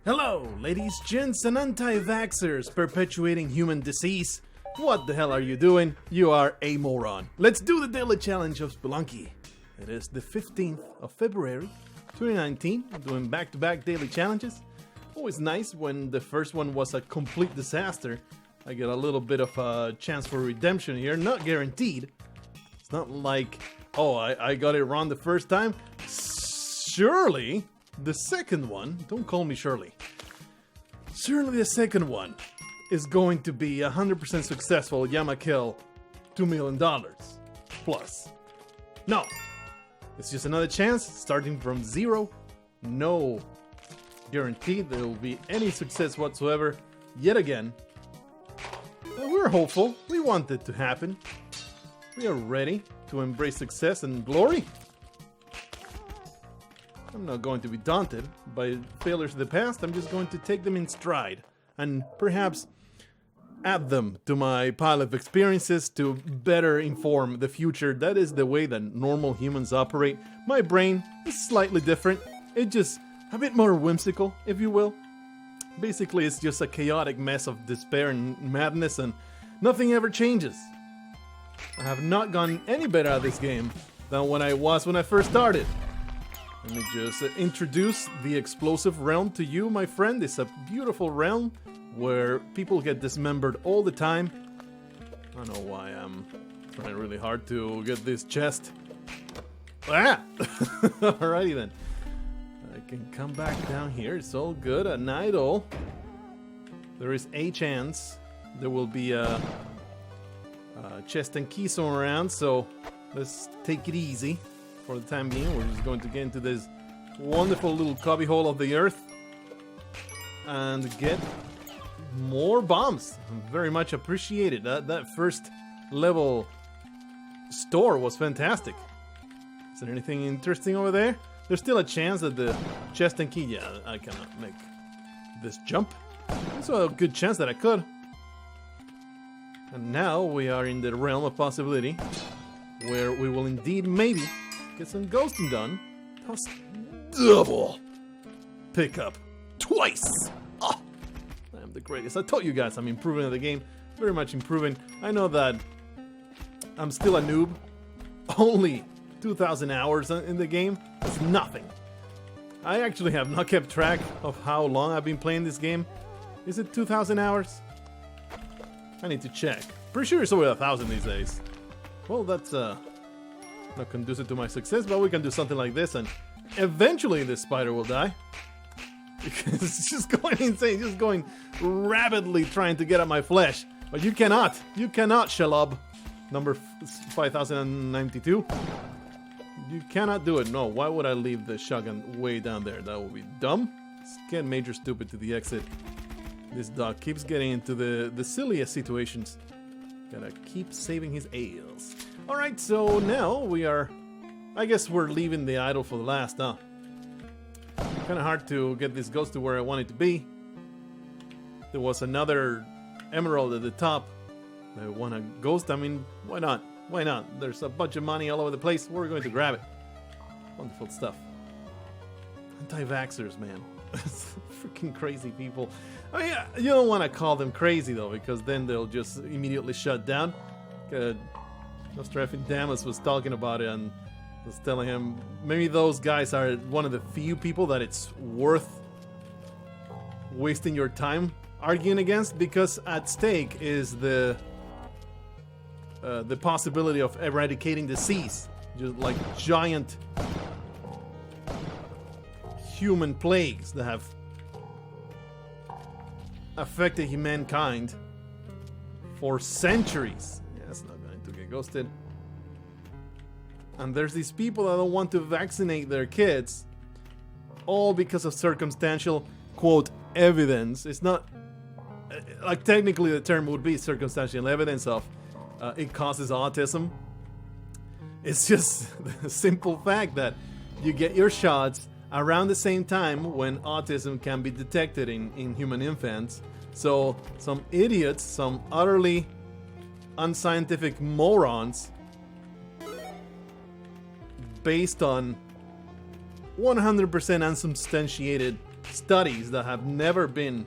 Hello, ladies, gents, and anti-vaxxers perpetuating human disease. What the hell are you doing? You are a moron. Let's do the daily challenge of Spelunky. It is the 15th of February, 2019. I'm doing back-to-back daily challenges. Always nice when the first one was a complete disaster. I get a little bit of a chance for redemption here. Not guaranteed. It's not like, oh, I got it wrong the first time. Surely the second one, don't call me Shirley. Surely the second one is going to be 100% successful. Yama kill $2 million plus. No, it's just another chance starting from zero. No guarantee there will be any success whatsoever yet again. But we're hopeful. We want it to happen. We are ready to embrace success and glory. I'm not going to be daunted by failures of the past. I'm just going to take them in stride and perhaps add them to my pile of experiences to better inform the future. That is the way that normal humans operate. My brain is slightly different. It's just a bit more whimsical, if you will. Basically, it's just a chaotic mess of despair and madness, and nothing ever changes. I have not gotten any better at this game than when I first started. Let me just introduce the explosive realm to you, my friend. It's a beautiful realm where people get dismembered all the time. I don't know why I'm trying really hard to get this chest. Ah! Alrighty then. I can come back down here. It's all good. An idol. There is a chance there will be a chest and key somewhere around, so let's take it easy. For the time being, we're just going to get into this wonderful little cubbyhole of the earth and get more bombs. Very much appreciated. That first level store was fantastic. Is there anything interesting over there? There's still a chance that the chest and key... Yeah, I cannot make this jump. There's a good chance that I could. And now we are in the realm of possibility where we will indeed maybe get some ghosting done. Plus double pickup twice. Oh, I am the greatest. I told you guys I'm improving at the game. Very much improving. I know that I'm still a noob. Only 2,000 hours in the game. That's nothing. I actually have not kept track of how long I've been playing this game. Is it 2,000 hours? I need to check. Pretty sure it's over 1,000 these days. Well, that's not conducive to my success, but we can do something like this, and eventually this spider will die. Because it's just going insane, just going rapidly trying to get at my flesh. But you cannot, Shalub, number 5092. You cannot do it. No, why would I leave the shotgun way down there? That would be dumb. Let's get Major Stupid to the exit. This dog keeps getting into the silliest situations. Gotta keep saving his ales. Alright, so now we are... I guess we're leaving the idol for the last, huh? Kinda hard to get this ghost to where I want it to be. There was another emerald at the top. I want a ghost, I mean, why not? Why not? There's a bunch of money all over the place. We're going to grab it. Wonderful stuff. Anti-vaxxers, man. Freaking crazy people. I mean, you don't want to call them crazy, though, because then they'll just immediately shut down. Nostradamus was talking about it and was telling him maybe those guys are one of the few people that it's worth wasting your time arguing against, because at stake is the possibility of eradicating disease, just like giant human plagues that have affected humankind for centuries. It's not going to get ghosted. And there's these people that don't want to vaccinate their kids, all because of circumstantial, quote, evidence. It's not, like, technically the term would be circumstantial evidence of it causes autism. It's just the simple fact that you get your shots around the same time when autism can be detected in human infants. So some idiots, some utterly unscientific morons, based on 100% unsubstantiated studies that have never been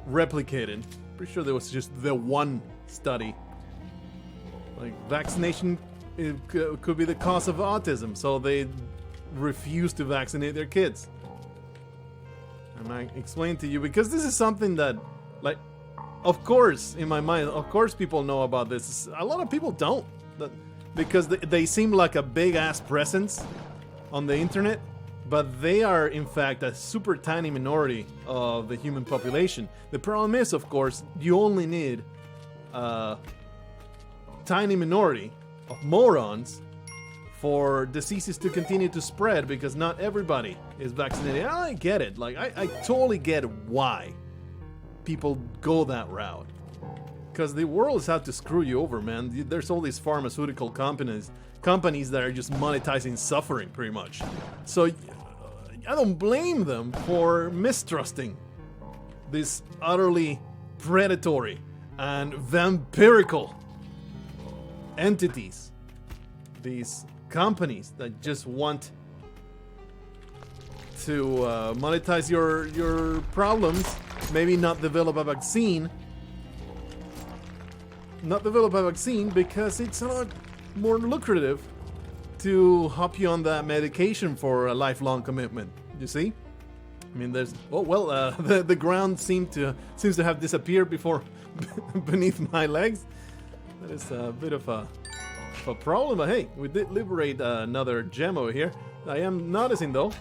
replicated. Pretty sure there was just the one study. Like, vaccination could be the cause of autism, so they refuse to vaccinate their kids. And I explained to you, because this is something that, like, of course, in my mind, of course people know about this. A lot of people don't, because they seem like a big-ass presence on the internet, but they are, in fact, a super tiny minority of the human population. The problem is, of course, you only need a tiny minority of morons for diseases to continue to spread, because not everybody is vaccinated. I get it. Like, I totally get why people go that route. Because the world is out to screw you over, man. There's all these pharmaceutical companies that are just monetizing suffering, pretty much. So I don't blame them for mistrusting these utterly predatory and vampirical entities. These companies that just want to monetize your problems, maybe not develop a vaccine. Because it's a lot more lucrative to hop you on that medication for a lifelong commitment. You see? I mean, there's the ground seems to have disappeared beneath my legs. That is a bit of a problem, but hey, we did liberate another gem over here. I am noticing, though,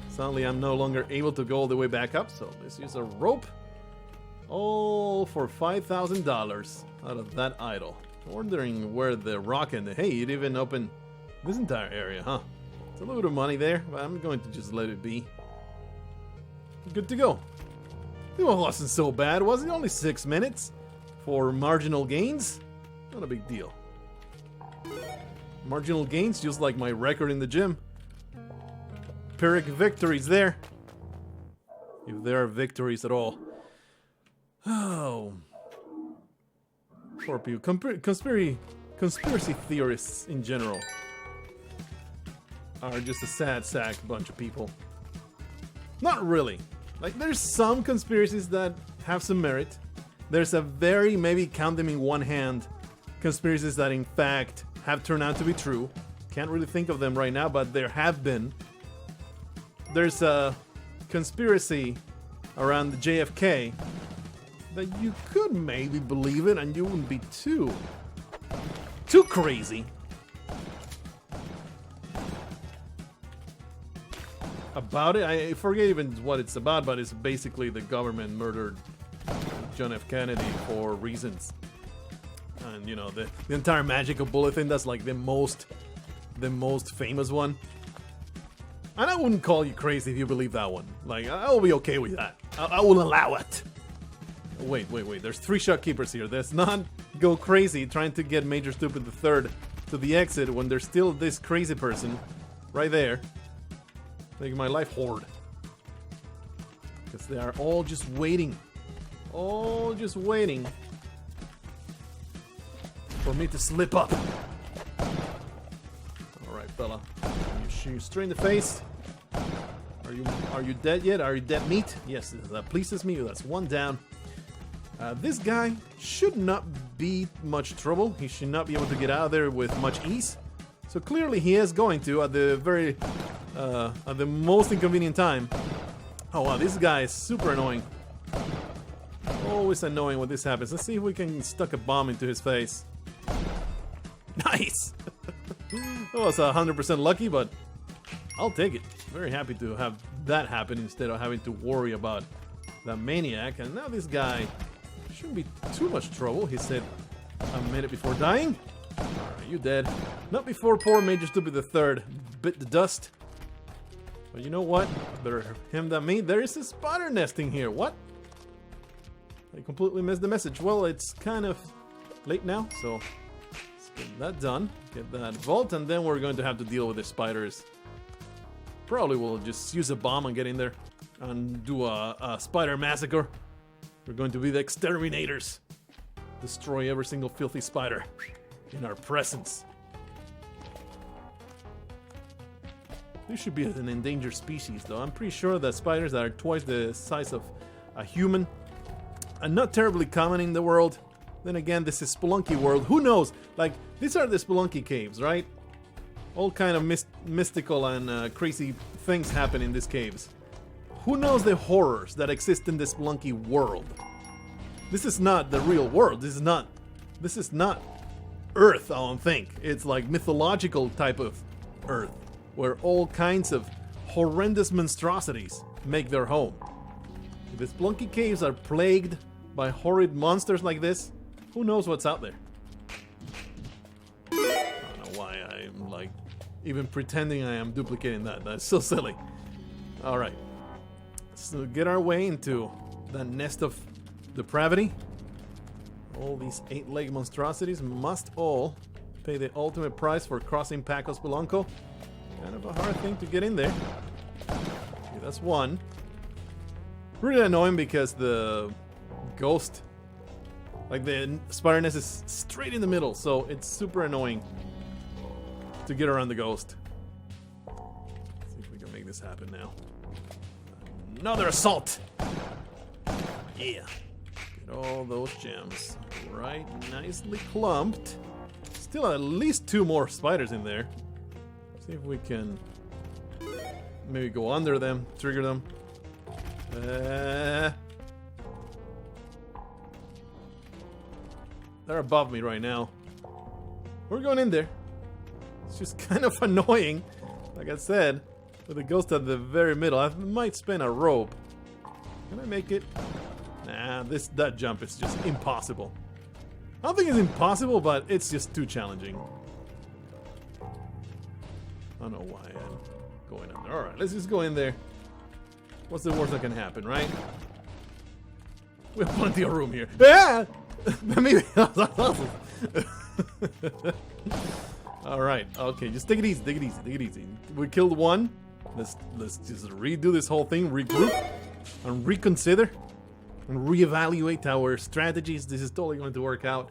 suddenly I'm no longer able to go all the way back up, so let's use a rope. All for $5,000 out of that idol. Wondering where the rocket... Hey, it even opened this entire area, huh? It's a little bit of money there, but I'm going to just let it be. Good to go. It wasn't so bad, was it? Only 6 minutes for marginal gains. Not a big deal. Marginal gains, just like my record in the gym. Pyrrhic victories there. If there are victories at all. Oh. Poor people. Conspiracy theorists in general are just a sad sack bunch of people. Not really. Like, there's some conspiracies that have some merit. There's a very, maybe count them in one hand, conspiracies that in fact have turned out to be true. Can't really think of them right now, but there have been. There's a conspiracy around the JFK that you could maybe believe it and you wouldn't be too crazy about it. I forget even what it's about, but it's basically the government murdered John F. Kennedy for reasons. And you know, the entire magical bullet thing, that's like the most famous one. And I wouldn't call you crazy if you believe that one. Like, I'll be okay with that. I will allow it. Wait. There's 3 Shopkeepers here. Let's not go crazy trying to get Major Stupid the Third to the exit when there's still this crazy person right there. Making my life hard. Because they are all just waiting. All just waiting for me to slip up. Alright, fella. You shoot you straight in the face. Are you dead yet? Are you dead meat? Yes, that pleases me. That's 1 down. This guy should not be much trouble. He should not be able to get out of there with much ease. So clearly he is going to at the most inconvenient time. Oh wow, this guy is super annoying. Always annoying when this happens. Let's see if we can stuck a bomb into his face. Nice! That was 100% lucky, but I'll take it. Very happy to have that happen instead of having to worry about that maniac. And now this guy shouldn't be too much trouble. He said a minute before dying. Alright, you dead. Not before poor Major Stupid the Third bit the dust. But you know what? Better him than me. There is a spider nesting here. What? I completely missed the message. Well, it's kind of late now, so let's get that done. Get that vault, and then we're going to have to deal with the spiders. Probably we'll just use a bomb and get in there and do a spider massacre. We're going to be the exterminators. Destroy every single filthy spider in our presence. This should be an endangered species, though. I'm pretty sure that spiders that are twice the size of a human are not terribly common in the world. Then again, this is Spelunky world. Who knows? Like, these are the Spelunky caves, right? All kind of mystical and crazy things happen in these caves. Who knows the horrors that exist in the Spelunky world? This is not the real world. This is not Earth, I don't think. It's like mythological type of Earth, where all kinds of horrendous monstrosities make their home. If the Spelunky caves are plagued by horrid monsters like this, who knows what's out there? I don't know why I'm like even pretending I am duplicating that. That's so silly. Alright. So get our way into that nest of depravity. All these 8-legged monstrosities must all pay the ultimate price for crossing Paco Spelunco. Kind of a hard thing to get in there. Okay, that's one. Really annoying because the ghost, like the spider nest is straight in the middle, so it's super annoying to get around the ghost. Let's see if we can make this happen now. Another assault! Yeah. Get all those gems. Right, nicely clumped. Still at least 2 more spiders in there. See if we can maybe go under them, trigger them. They're above me right now. We're going in there. It's just kind of annoying. Like I said, with the ghost at the very middle. I might spin a rope. Can I make it? Nah, that jump is just impossible. I don't think it's impossible, but it's just too challenging. I don't know why I'm going under. Alright, let's just go in there. What's the worst that can happen, right? We have plenty of room here. Ah! Maybe. Alright, okay, just take it easy, take it easy, take it easy. We killed one. Let's just redo this whole thing, regroup, and reconsider, and reevaluate our strategies. This is totally going to work out.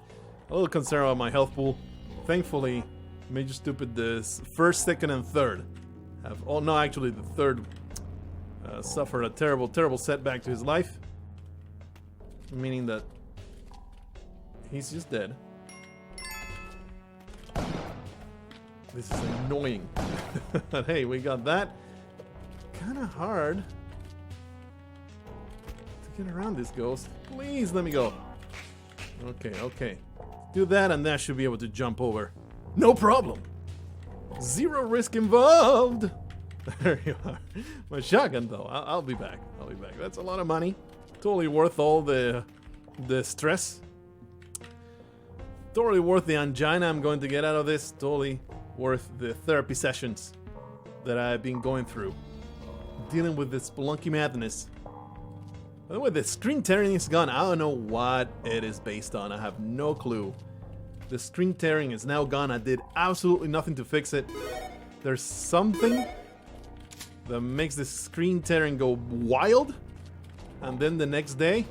A little concerned about my health pool. Thankfully, Major Stupid, this first, second, and third have... Oh, no, actually, the third suffered a terrible, terrible setback to his life. Meaning that he's just dead. This is annoying. But hey, we got that. Kind of hard to get around this ghost. Please let me go. Okay, okay. Do that and that should be able to jump over. No problem. 0 risk involved. There you are. My shotgun though. I'll be back. I'll be back. That's a lot of money. Totally worth all the stress. Totally worth the angina I'm going to get out of this. Totally worth the therapy sessions that I've been going through. Dealing with this Spelunky madness. By the way, the screen tearing is gone. I don't know what it is based on. I have no clue. The screen tearing is now gone. I did absolutely nothing to fix it. There's something that makes the screen tearing go wild. And then the next day,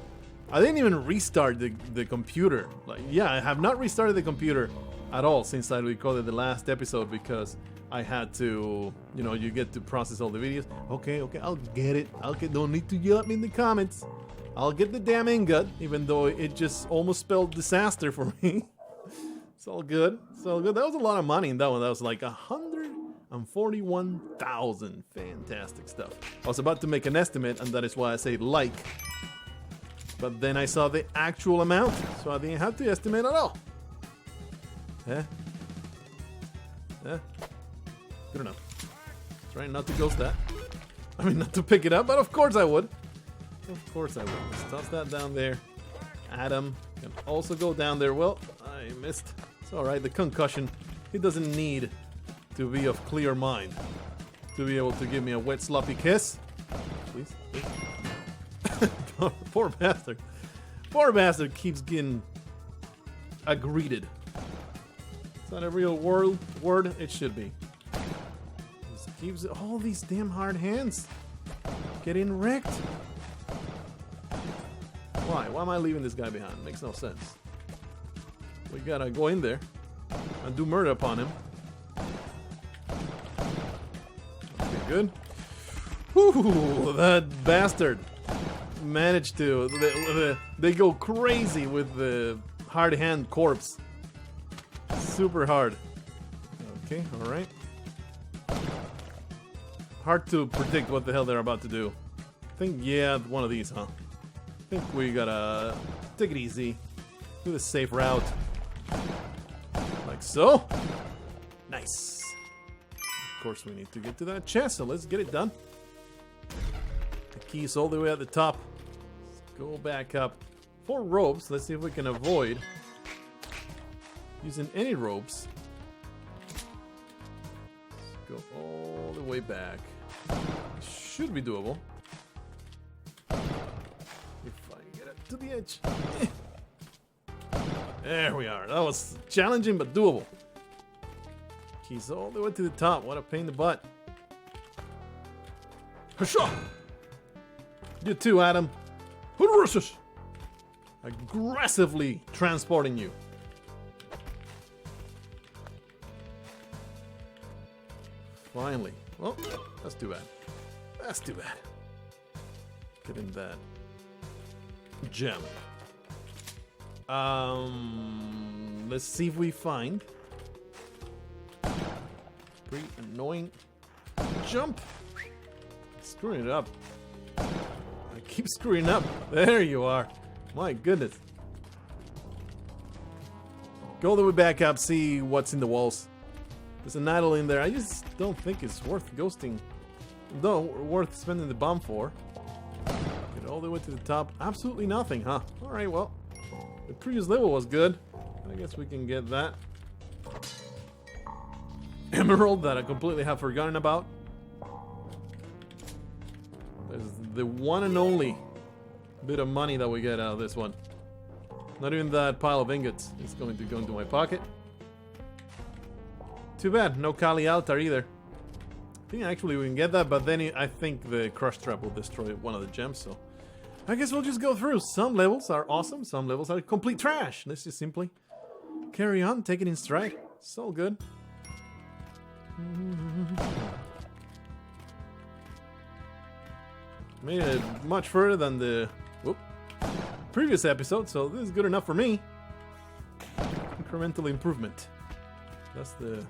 I didn't even restart the computer. Like, yeah, I have not restarted the computer at all since I recorded the last episode because I had to, you know, you get to process all the videos. Okay, okay, I'll get it. Don't need to yell at me in the comments. I'll get the damn ingot, even though it just almost spelled disaster for me. It's all good. It's all good. That was a lot of money in that one. That was like 141,000. Fantastic stuff. I was about to make an estimate, and that is why I say like. But then I saw the actual amount, so I didn't have to estimate at all. Yeah. Good enough. Trying not to ghost that. I mean, not to pick it up, but of course I would. Of course I would. Just toss that down there. Adam can also go down there. Well, I missed. It's alright. The concussion, he doesn't need to be of clear mind to be able to give me a wet, sloppy kiss. Please, please. Poor bastard. Poor bastard keeps getting agreed. It's not a real word. It should be. Just keeps all these damn hard hands getting wrecked. Why? Why am I leaving this guy behind? Makes no sense. We gotta go in there and do murder upon him. Okay, good. Whew, that bastard managed to... They go crazy with the hard hand corpse. Super hard. Okay, alright. Hard to predict what the hell they're about to do. I think, yeah, one of these, huh? I think we gotta take it easy. Do the safe route. Like so. Nice. Of course, we need to get to that chest, so let's get it done. The key's all the way at the top. Let's go back up. 4 ropes. Let's see if we can avoid using any ropes. Let's go all the way back. Should be doable. If I get it to the edge. There we are. That was challenging but doable. Keys all the way to the top. What a pain in the butt. Hasha! You too, Adam. Aggressively transporting you. Finally. Well, that's too bad. That's too bad. Getting that gem. Let's see if we find. Pretty annoying. Jump. Screwing it up. I keep screwing up. There you are. My goodness. Go all the way back up. See what's in the walls. There's an idol in there. I just don't think it's worth ghosting. No, worth spending the bomb for. Get all the way to the top. Absolutely nothing, huh? Alright, well. The previous level was good. I guess we can get that. Emerald that I completely have forgotten about. There's the one and only bit of money that we get out of this one. Not even that pile of ingots. It's going to go into my pocket. Too bad, no Kali altar either. I think actually we can get that, but then I think the crush trap will destroy one of the gems, so I guess we'll just go through. Some levels are awesome, some levels are complete trash. Let's just simply carry on, take it in stride. It's all good. Made it much further than the previous episode, so this is good enough for me. Incremental improvement. That's the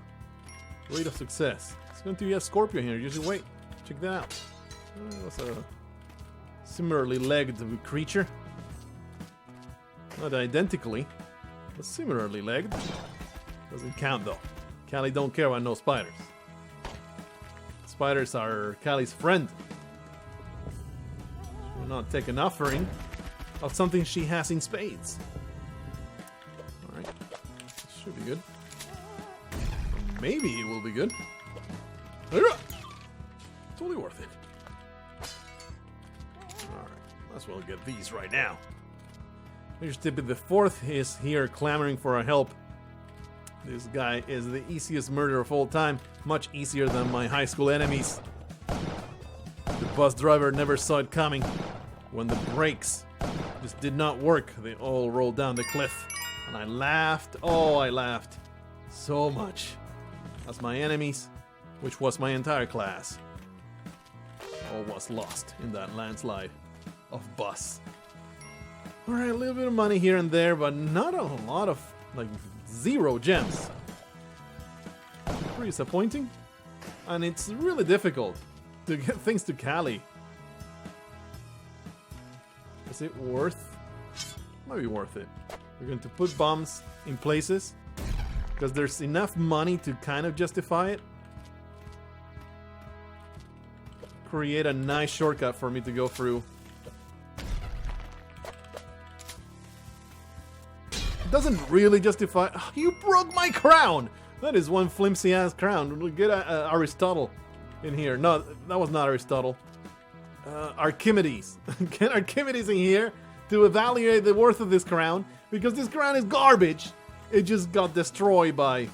rate of success. It's going to be a scorpion here. Usually, wait, check that out. That's a similarly legged creature. Not identically, but similarly legged. Doesn't count though. Callie don't care about no spiders. Spiders are Callie's friend. She will not take an offering of something she has in spades. Alright, should be good. Maybe it will be good. Totally worth it. Alright, might as well get these right now. Here's Tippet the Fourth is here clamoring for our help. This guy is the easiest murderer of all time. Much easier than my high school enemies. The bus driver never saw it coming. When the brakes just did not work, they all rolled down the cliff. And I laughed. Oh, I laughed so much. As my enemies, which was my entire class, all was lost in that landslide of bus. Alright, a little bit of money here and there, but not a lot of, like, 0 gems. Pretty disappointing. And it's really difficult to get things to Callie. Is it worth? Might be worth it. We're going to put bombs in places because there's enough money to kind of justify it. Create a nice shortcut for me to go through. It doesn't really justify. Oh, you broke my crown! That is one flimsy ass crown. We'll get Aristotle in here. No, that was not Aristotle. Archimedes. Get Archimedes in here to evaluate the worth of this crown, because this crown is garbage. It just got destroyed by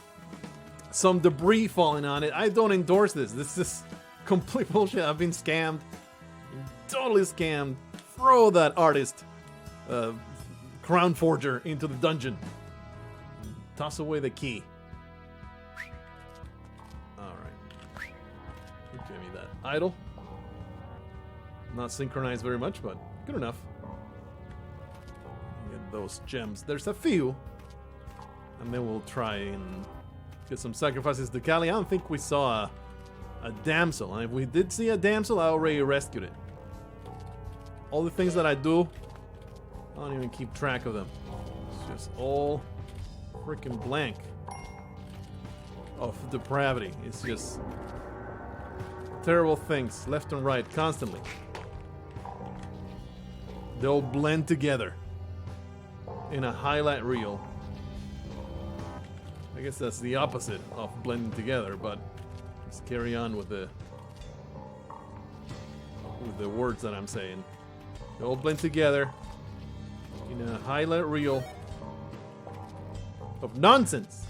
some debris falling on it. I don't endorse this. This is complete bullshit. I've been scammed. Totally scammed. Throw that artist, crown forger, into the dungeon. Toss away the key. Alright. Give me that. idle. Not synchronized very much, but good enough. Get those gems. There's a few. And then we'll try and get some sacrifices to Kali. I don't think we saw a damsel. And if we did see a damsel, I already rescued it. All the things that I do, I don't even keep track of them. It's just all freaking blank of depravity. It's just terrible things left and right constantly. They'll blend together in a highlight reel. I guess that's the opposite of blending together, but let's carry on with the words that I'm saying. They all blend together in a highlight reel of nonsense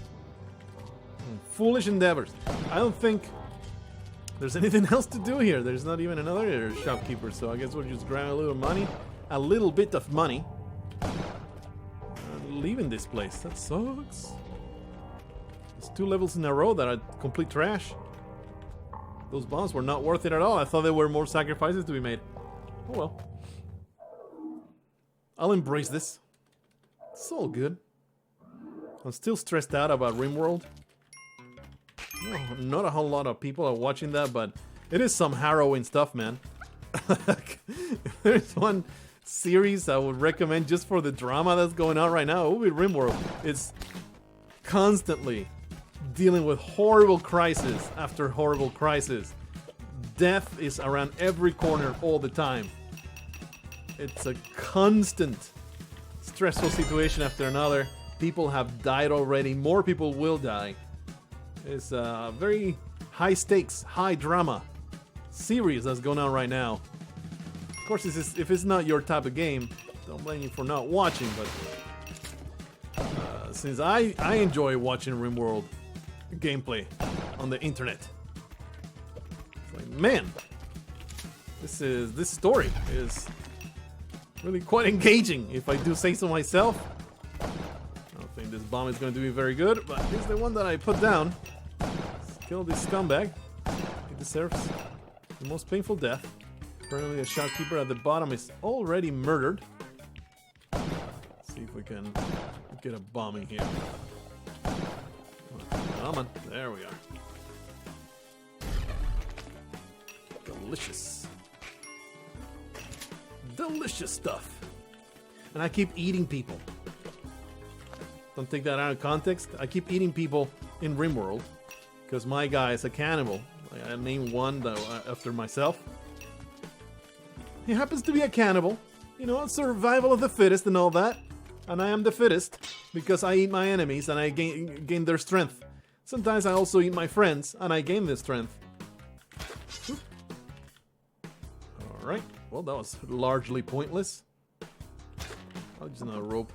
and foolish endeavors. I don't think there's anything else to do here. There's not even another shopkeeper, so I guess we'll just grab a little money, a little bit of money, and leaving this place. That sucks. It's 2 levels in a row that are complete trash. Those bombs were not worth it at all. I thought there were more sacrifices to be made. Oh well. I'll embrace this. It's all good. I'm still stressed out about RimWorld. No, not a whole lot of people are watching that, but it is some harrowing stuff, man. There's one series I would recommend just for the drama that's going on right now. It will be RimWorld. It's constantly dealing with horrible crisis after horrible crisis. Death is around every corner all the time. It's a constant stressful situation after another. People have died already. More people will die. It's a very high stakes, high drama series that's going on right now. Of course, if it's not your type of game, don't blame you for not watching, but since I enjoy watching RimWorld gameplay on the internet, it's like, man, this story is really quite engaging, if I do say so myself. I don't think this bomb is going to be very good, but here's the one that I put down. Let's kill this scumbag. He deserves the most painful death. Apparently a shopkeeper at the bottom is already murdered. Let's see if we can get a bomb in here. Come on, there we are. Delicious. Delicious stuff. And I keep eating people. Don't take that out of context. I keep eating people in RimWorld because my guy is a cannibal. I named one after myself. He happens to be a cannibal. You know, survival of the fittest and all that. And I am the fittest because I eat my enemies and I gain their strength. Sometimes I also eat my friends and I gain their strength. Alright, well that was largely pointless. I'll just another rope.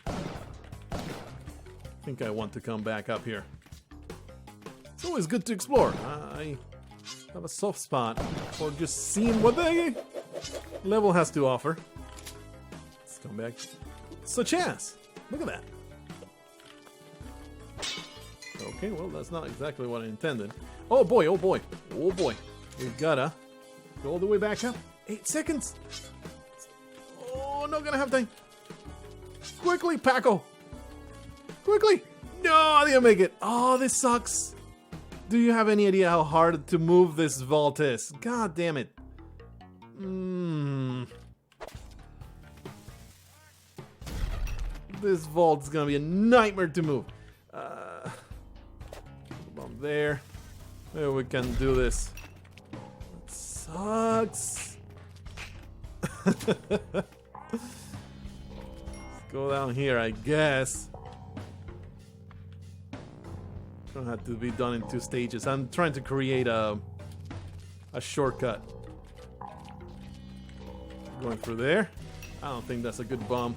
I think I want to come back up here. It's always good to explore. I have a soft spot for just seeing what the level has to offer. Let's come back. It's a chance. Look at that. Okay, well, that's not exactly what I intended. Oh boy, oh boy, oh boy. We gotta go all the way back up. 8 seconds. Oh, not gonna have time. Quickly, Paco. Quickly. No, I didn't make it. Oh, this sucks. Do you have any idea how hard to move this vault is? God damn it. This vault is gonna be a nightmare to move. There. Maybe we can do this. It sucks. Let's go down here, I guess. Don't have to be done in 2 stages. I'm trying to create a shortcut. Going through there. I don't think that's a good bomb.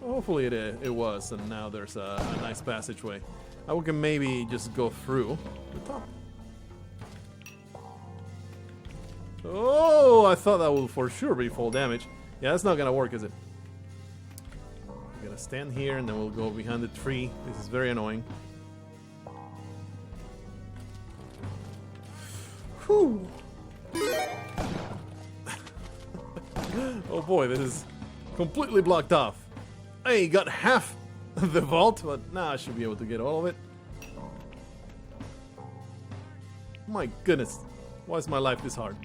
Hopefully it was, and now there's a nice passageway. We can maybe just go through the top. Oh, I thought that would for sure be full damage. Yeah, that's not gonna work, is it? We're gonna stand here, and then we'll go behind the tree. This is very annoying. Oh boy, this is completely blocked off. I got half the vault, but now I should be able to get all of it. My goodness, why is my life this hard?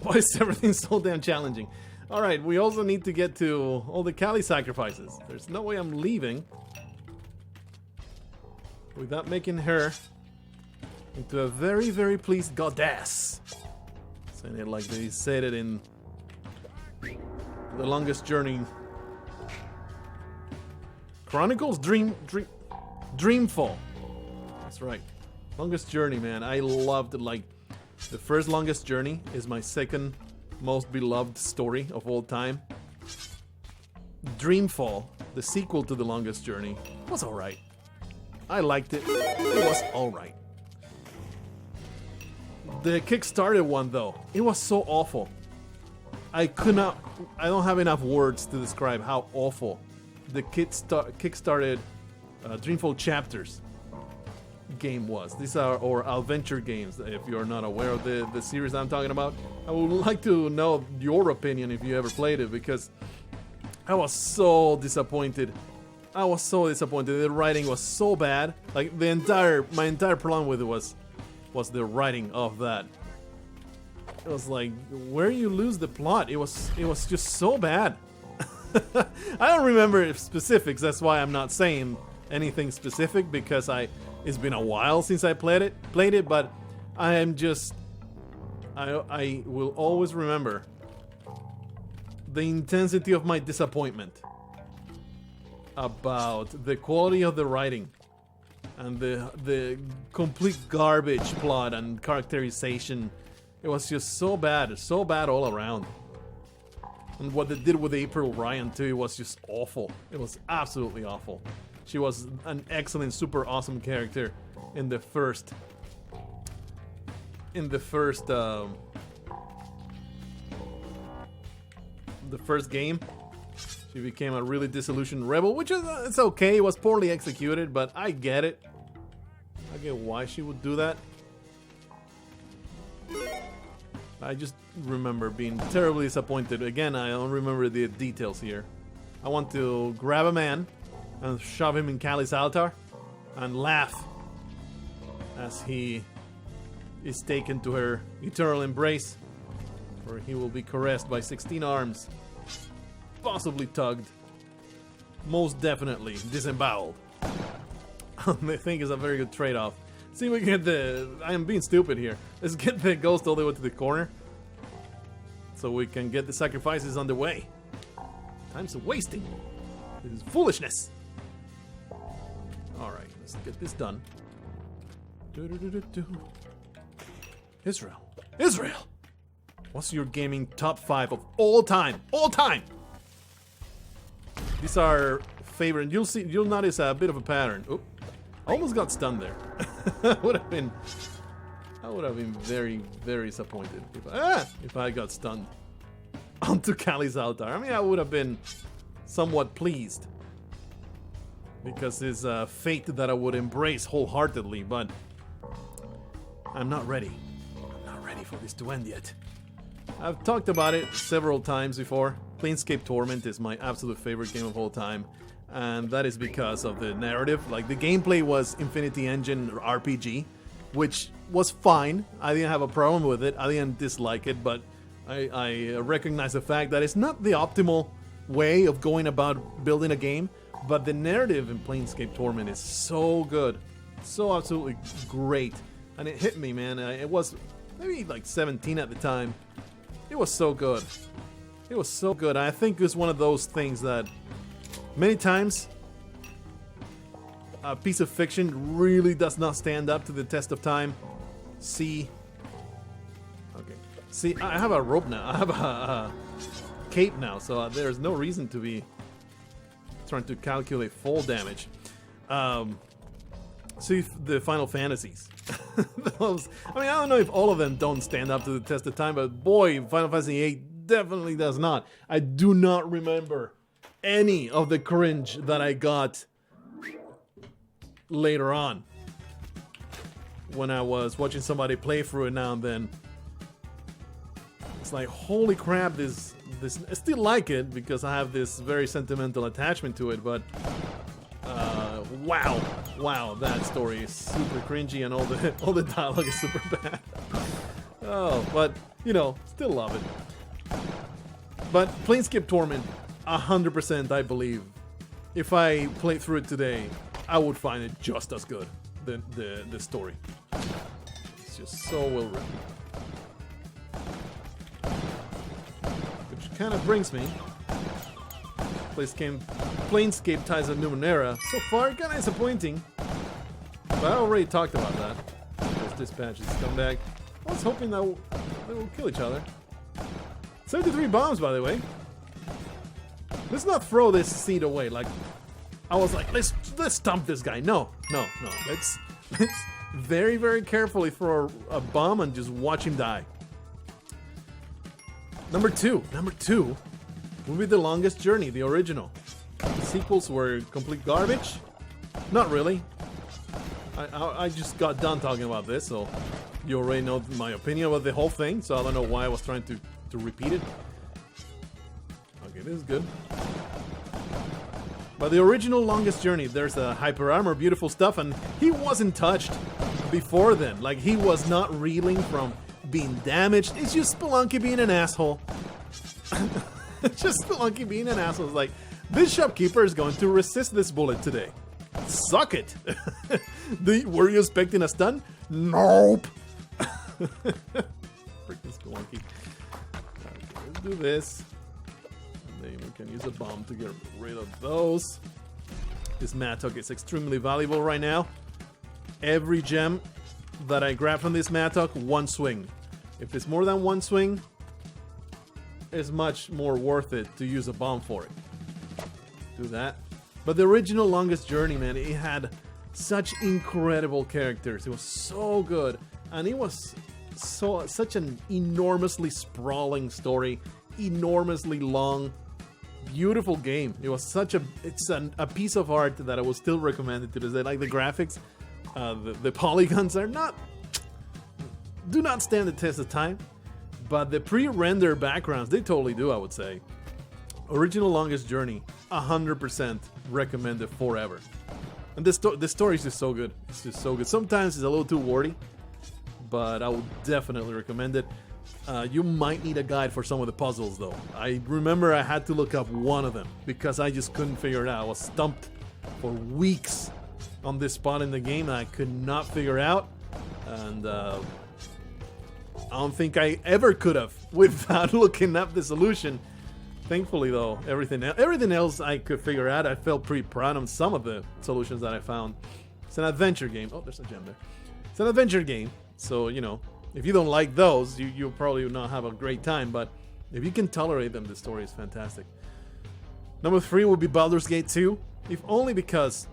Why is everything so damn challenging? Alright, we also need to get to all the Kali sacrifices. There's no way I'm leaving without making her into a very, very pleased goddess. Saying it like they said it in The Longest Journey. Chronicles? Dreamfall. That's right. Longest Journey, man. I loved it. Like, the first Longest Journey is my second most beloved story of all time. Dreamfall, the sequel to The Longest Journey, was alright. I liked it. It was alright. The Kickstarter one, though, it was so awful. I don't have enough words to describe how awful the Kickstarted Dreamfall Chapters game was. These are our adventure games. If you're not aware of the series I'm talking about, I would like to know your opinion if you ever played it, because I was so disappointed. The writing was so bad. Like, my entire problem with it was the writing of that. It was like, where you lose the plot, it was just so bad. I don't remember specifics. That's why I'm not saying anything specific, because it's been a while since I played it, but I will always remember the intensity of my disappointment about the quality of the writing and the complete garbage plot and characterization. It was just so bad all around. And what they did with April Ryan too, it was just awful. It was absolutely awful. She was an excellent, super awesome character in the first game. She became a really disillusioned rebel, which is it's okay. It was poorly executed, but I get it. I get why she would do that. I just remember being terribly disappointed. Again, I don't remember the details here. I want to grab a man and shove him in Kali's altar and laugh as he is taken to her eternal embrace, where he will be caressed by 16 arms, possibly tugged, most definitely disemboweled. I think it's a very good trade-off. See if we can get I am being stupid here. Let's get the ghost all the way to the corner, so we can get the sacrifices on the way. Time's wasting. This is foolishness. Alright, let's get this done. Israel! What's your gaming top 5 of all time? All time! These are favorite. You'll notice a bit of a pattern. Oop. I almost got stunned there. I would have been very, very disappointed if I got stunned onto Kali's altar. I mean, I would have been somewhat pleased, because it's a fate that I would embrace wholeheartedly, but I'm not ready. I'm not ready for this to end yet. I've talked about it several times before. Planescape Torment is my absolute favorite game of all time, and that is because of the narrative. Like, the gameplay was Infinity Engine RPG, which was fine. I didn't have a problem with it. I didn't dislike it, but I recognize the fact that it's not the optimal way of going about building a game, but the narrative in Planescape Torment is so good. So absolutely great. And it hit me, man. It was maybe like 17 at the time. It was so good. It was so good. I think it's one of those things that many times a piece of fiction really does not stand up to the test of time. See, I have a rope now. I have a cape now, so there's no reason to be trying to calculate fall damage. See the Final Fantasies. Those, I mean, I don't know if all of them don't stand up to the test of time, but boy, Final Fantasy VIII definitely does not. I do not remember any of the cringe that I got later on when I was watching somebody play through it now and then. It's like, holy crap, this I still like it because I have this very sentimental attachment to it, but wow, that story is super cringy and all the dialogue is super bad. Oh, but you know, still love it. But Planescape Torment, 100% I believe. If I played through it today, I would find it just as good. The story. It's just so well written. Which kind of brings me. Planescape Ties of Numenera. So far, kind of disappointing. But I already talked about that. Those dispatches come back. I was hoping that they will kill each other. 73 bombs, by the way. Let's not throw this seed away. Like, I was like, let's stomp this guy. No. Let's very, very carefully throw a bomb and just watch him die. Number two will be The Longest Journey, the original. The sequels were complete garbage. Not really. I just got done talking about this, so you already know my opinion about the whole thing, so I don't know why I was trying to repeat it. Okay, this is good. But the original Longest Journey, there's a hyper armor, beautiful stuff, and he wasn't touched before then. Like, he was not reeling from being damaged. It's just Spelunky being an asshole. It's just Spelunky being an asshole. It's like, this shopkeeper is going to resist this bullet today. Suck it. Were you expecting a stun? Nope. Freaking Spelunky. Okay, let's do this. And then we can use a bomb to get rid of those. This Mattock is extremely valuable right now. Every gem that I grab from this Mattock, one swing. If it's more than one swing, it's much more worth it to use a bomb for it. Do that. But the original Longest Journey, man, it had such incredible characters. It was so good. And it was such an enormously sprawling story, enormously long, beautiful game. It was such a piece of art that I would still recommend it to this day. Like the graphics, the polygons are do not stand the test of time, but the pre-render backgrounds, they totally do, I would say. Original Longest Journey, 100% recommended forever. And the story is just so good. It's just so good. Sometimes it's a little too wordy, but I would definitely recommend it. You might need a guide for some of the puzzles, though. I remember I had to look up one of them because I just couldn't figure it out. I was stumped for weeks on this spot in the game and I could not figure out. And I don't think I ever could have without looking up the solution. Thankfully, though, everything else I could figure out. I felt pretty proud of some of the solutions that I found. It's an adventure game. Oh, there's a gem there. It's an adventure game, so, you know, if you don't like those, you'll probably not have a great time, but if you can tolerate them, the story is fantastic. Number 3 will be Baldur's Gate 2, if only because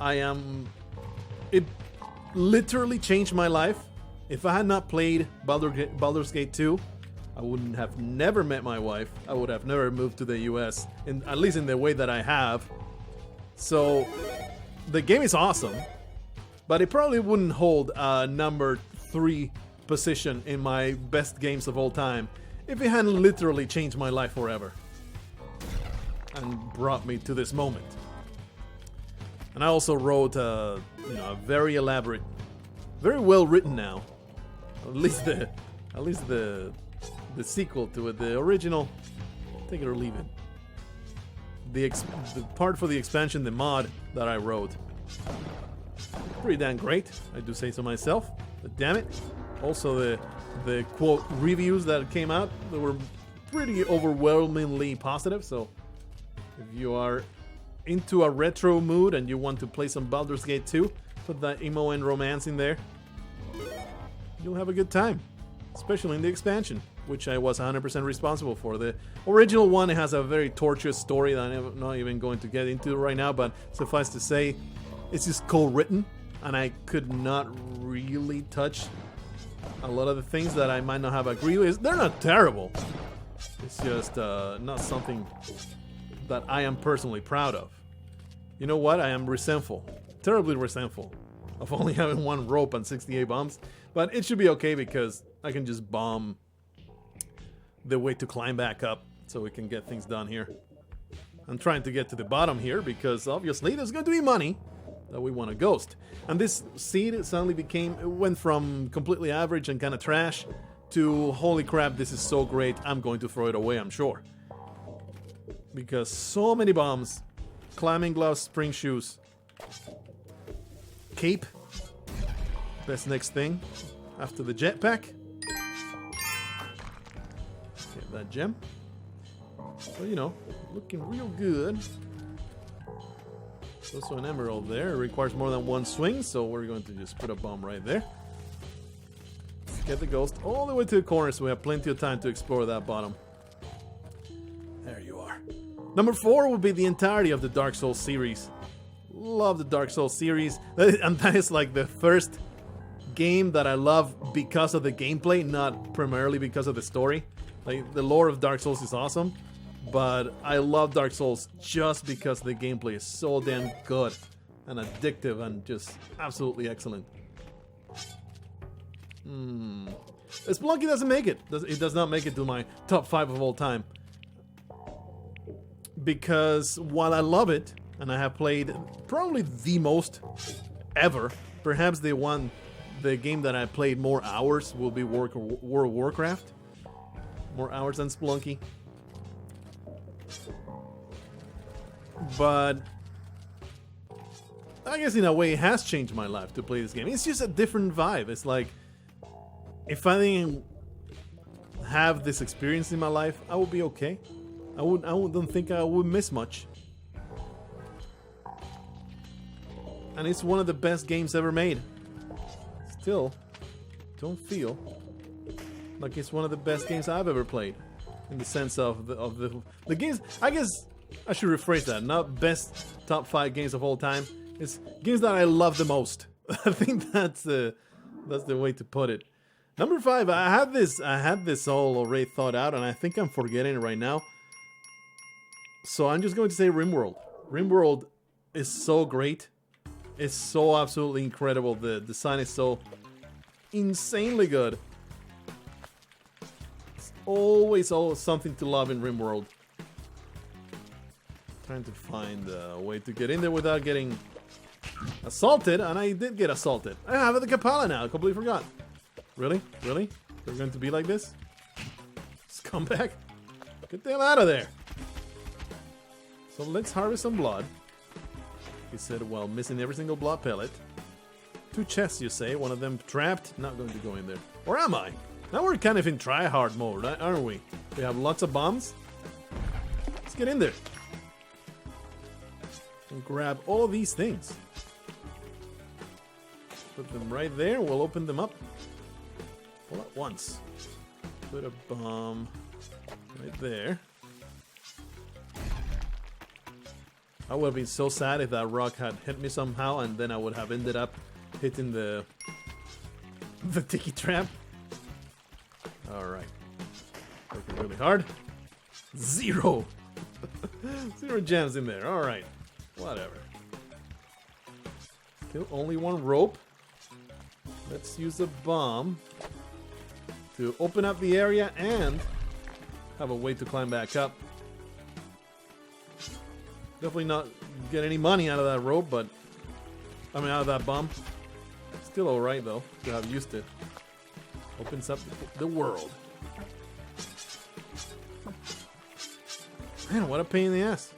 it literally changed my life. If I had not played Baldur's Gate 2, I wouldn't have never met my wife. I would have never moved to the US, at least in the way that I have. So, the game is awesome, but it probably wouldn't hold a number 3 position in my best games of all time if it hadn't literally changed my life forever and brought me to this moment. And I also wrote a very elaborate, very well written now. At least the sequel to it, the original, take it or leave it. The part for the expansion, the mod that I wrote, pretty damn great, I do say so myself, but damn it. Also the quote reviews that came out, they were pretty overwhelmingly positive, so if you are into a retro mood and you want to play some Baldur's Gate 2, put that emo and romance in there, you'll have a good time, especially in the expansion, which I was 100% responsible for. The original one has a very tortuous story that I'm not even going to get into right now, but suffice to say, it's just co-written, and I could not really touch a lot of the things that I might not have agreed with. They're not terrible. It's just not something that I am personally proud of. You know what? I am resentful, terribly resentful, of only having one rope and 68 bombs. But it should be okay because I can just bomb the way to climb back up so we can get things done here. I'm trying to get to the bottom here because obviously there's going to be money that we want to ghost. And this seed suddenly went from completely average and kind of trash to holy crap, this is so great, I'm going to throw it away, I'm sure. Because so many bombs, climbing gloves, spring shoes, cape, that's next thing after the jetpack. Get that gem. So, you know, looking real good. Also an emerald there. It requires more than one swing, so we're going to just put a bomb right there. Let's get the ghost all the way to the corner so we have plenty of time to explore that bottom. There you are. Number 4 will be the entirety of the Dark Souls series. Love the Dark Souls series. And that is like the first game that I love because of the gameplay, not primarily because of the story. Like, the lore of Dark Souls is awesome, but I love Dark Souls just because the gameplay is so damn good and addictive and just absolutely excellent. Spelunky doesn't make it. It does not make it to my top 5 of all time. Because while I love it, and I have played probably the most ever, perhaps the game that I played more hours will be World of Warcraft. More hours than Spelunky. But I guess in a way it has changed my life to play this game. It's just a different vibe. It's like, if I didn't have this experience in my life, I would be okay. I wouldn't think I would miss much. And it's one of the best games ever made. Still, don't feel like it's one of the best games I've ever played. In the sense of the games, I guess I should rephrase that. Not best top 5 games of all time. It's games that I love the most. I think that's the way to put it. Number 5, I had this all already thought out, and I think I'm forgetting it right now. So I'm just going to say RimWorld. RimWorld is so great. It's so absolutely incredible. The design is so insanely good. It's always something to love in RimWorld. Trying to find a way to get in there without getting assaulted, and I did get assaulted. I have the Kapala now. I completely forgot. Really? Really? They're going to be like this? Scumbag? Get the hell out of there. So let's harvest some blood. He said, well, missing every single blood pellet. 2 chests, you say? One of them trapped? Not going to go in there. Or am I? Now we're kind of in try-hard mode, aren't we? We have lots of bombs. Let's get in there. And grab all of these things. Put them right there. We'll open them up all at once. Put a bomb right there. I would have been so sad if that rock had hit me somehow, and then I would have ended up hitting the tiki trap. Alright. Working really hard. 0! 0 gems in there. Alright. Whatever. Still only 1 rope. Let's use a bomb to open up the area and have a way to climb back up. Definitely not get any money out of that rope, but out of that bomb. Still alright though, to have used it. Opens up the world. Man, what a pain in the ass.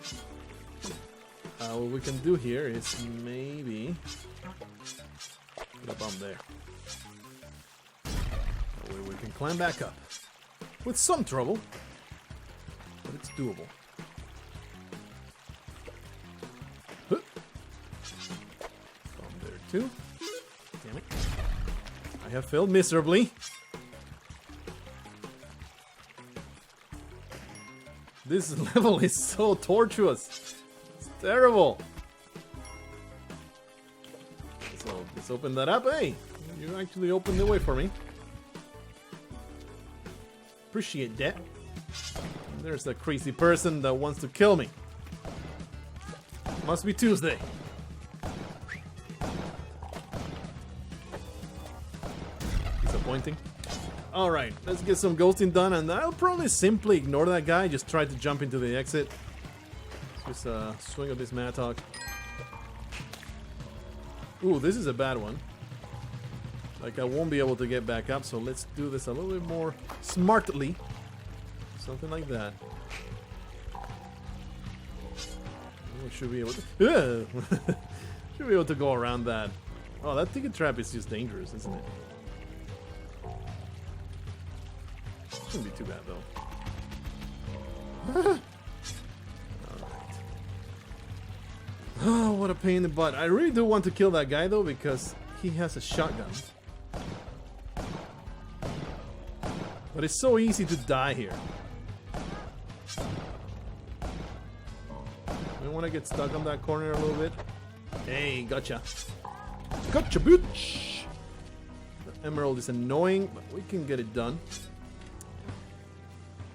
What we can do here is maybe put a bomb there. That way we can climb back up. With some trouble, but it's doable. Too. Damn it. I have failed miserably. This level is so tortuous. It's terrible. So let's open that up. Hey, you actually opened the way for me. Appreciate that. And there's that crazy person that wants to kill me. Must be Tuesday. Disappointing. Alright, let's get some ghosting done, and I'll probably simply ignore that guy, just try to jump into the exit. Just swing of this Mattock. Ooh, this is a bad one. Like, I won't be able to get back up, so let's do this a little bit more smartly. Something like that. We should be able to... should be able to go around that. Oh, that ticket trap is just dangerous, isn't it? Shouldn't be too bad, though. Alright. Oh, what a pain in the butt. I really do want to kill that guy, though, because he has a shotgun. But it's so easy to die here. I want to get stuck on that corner a little bit. Hey, gotcha. Gotcha, bitch! The emerald is annoying, but we can get it done.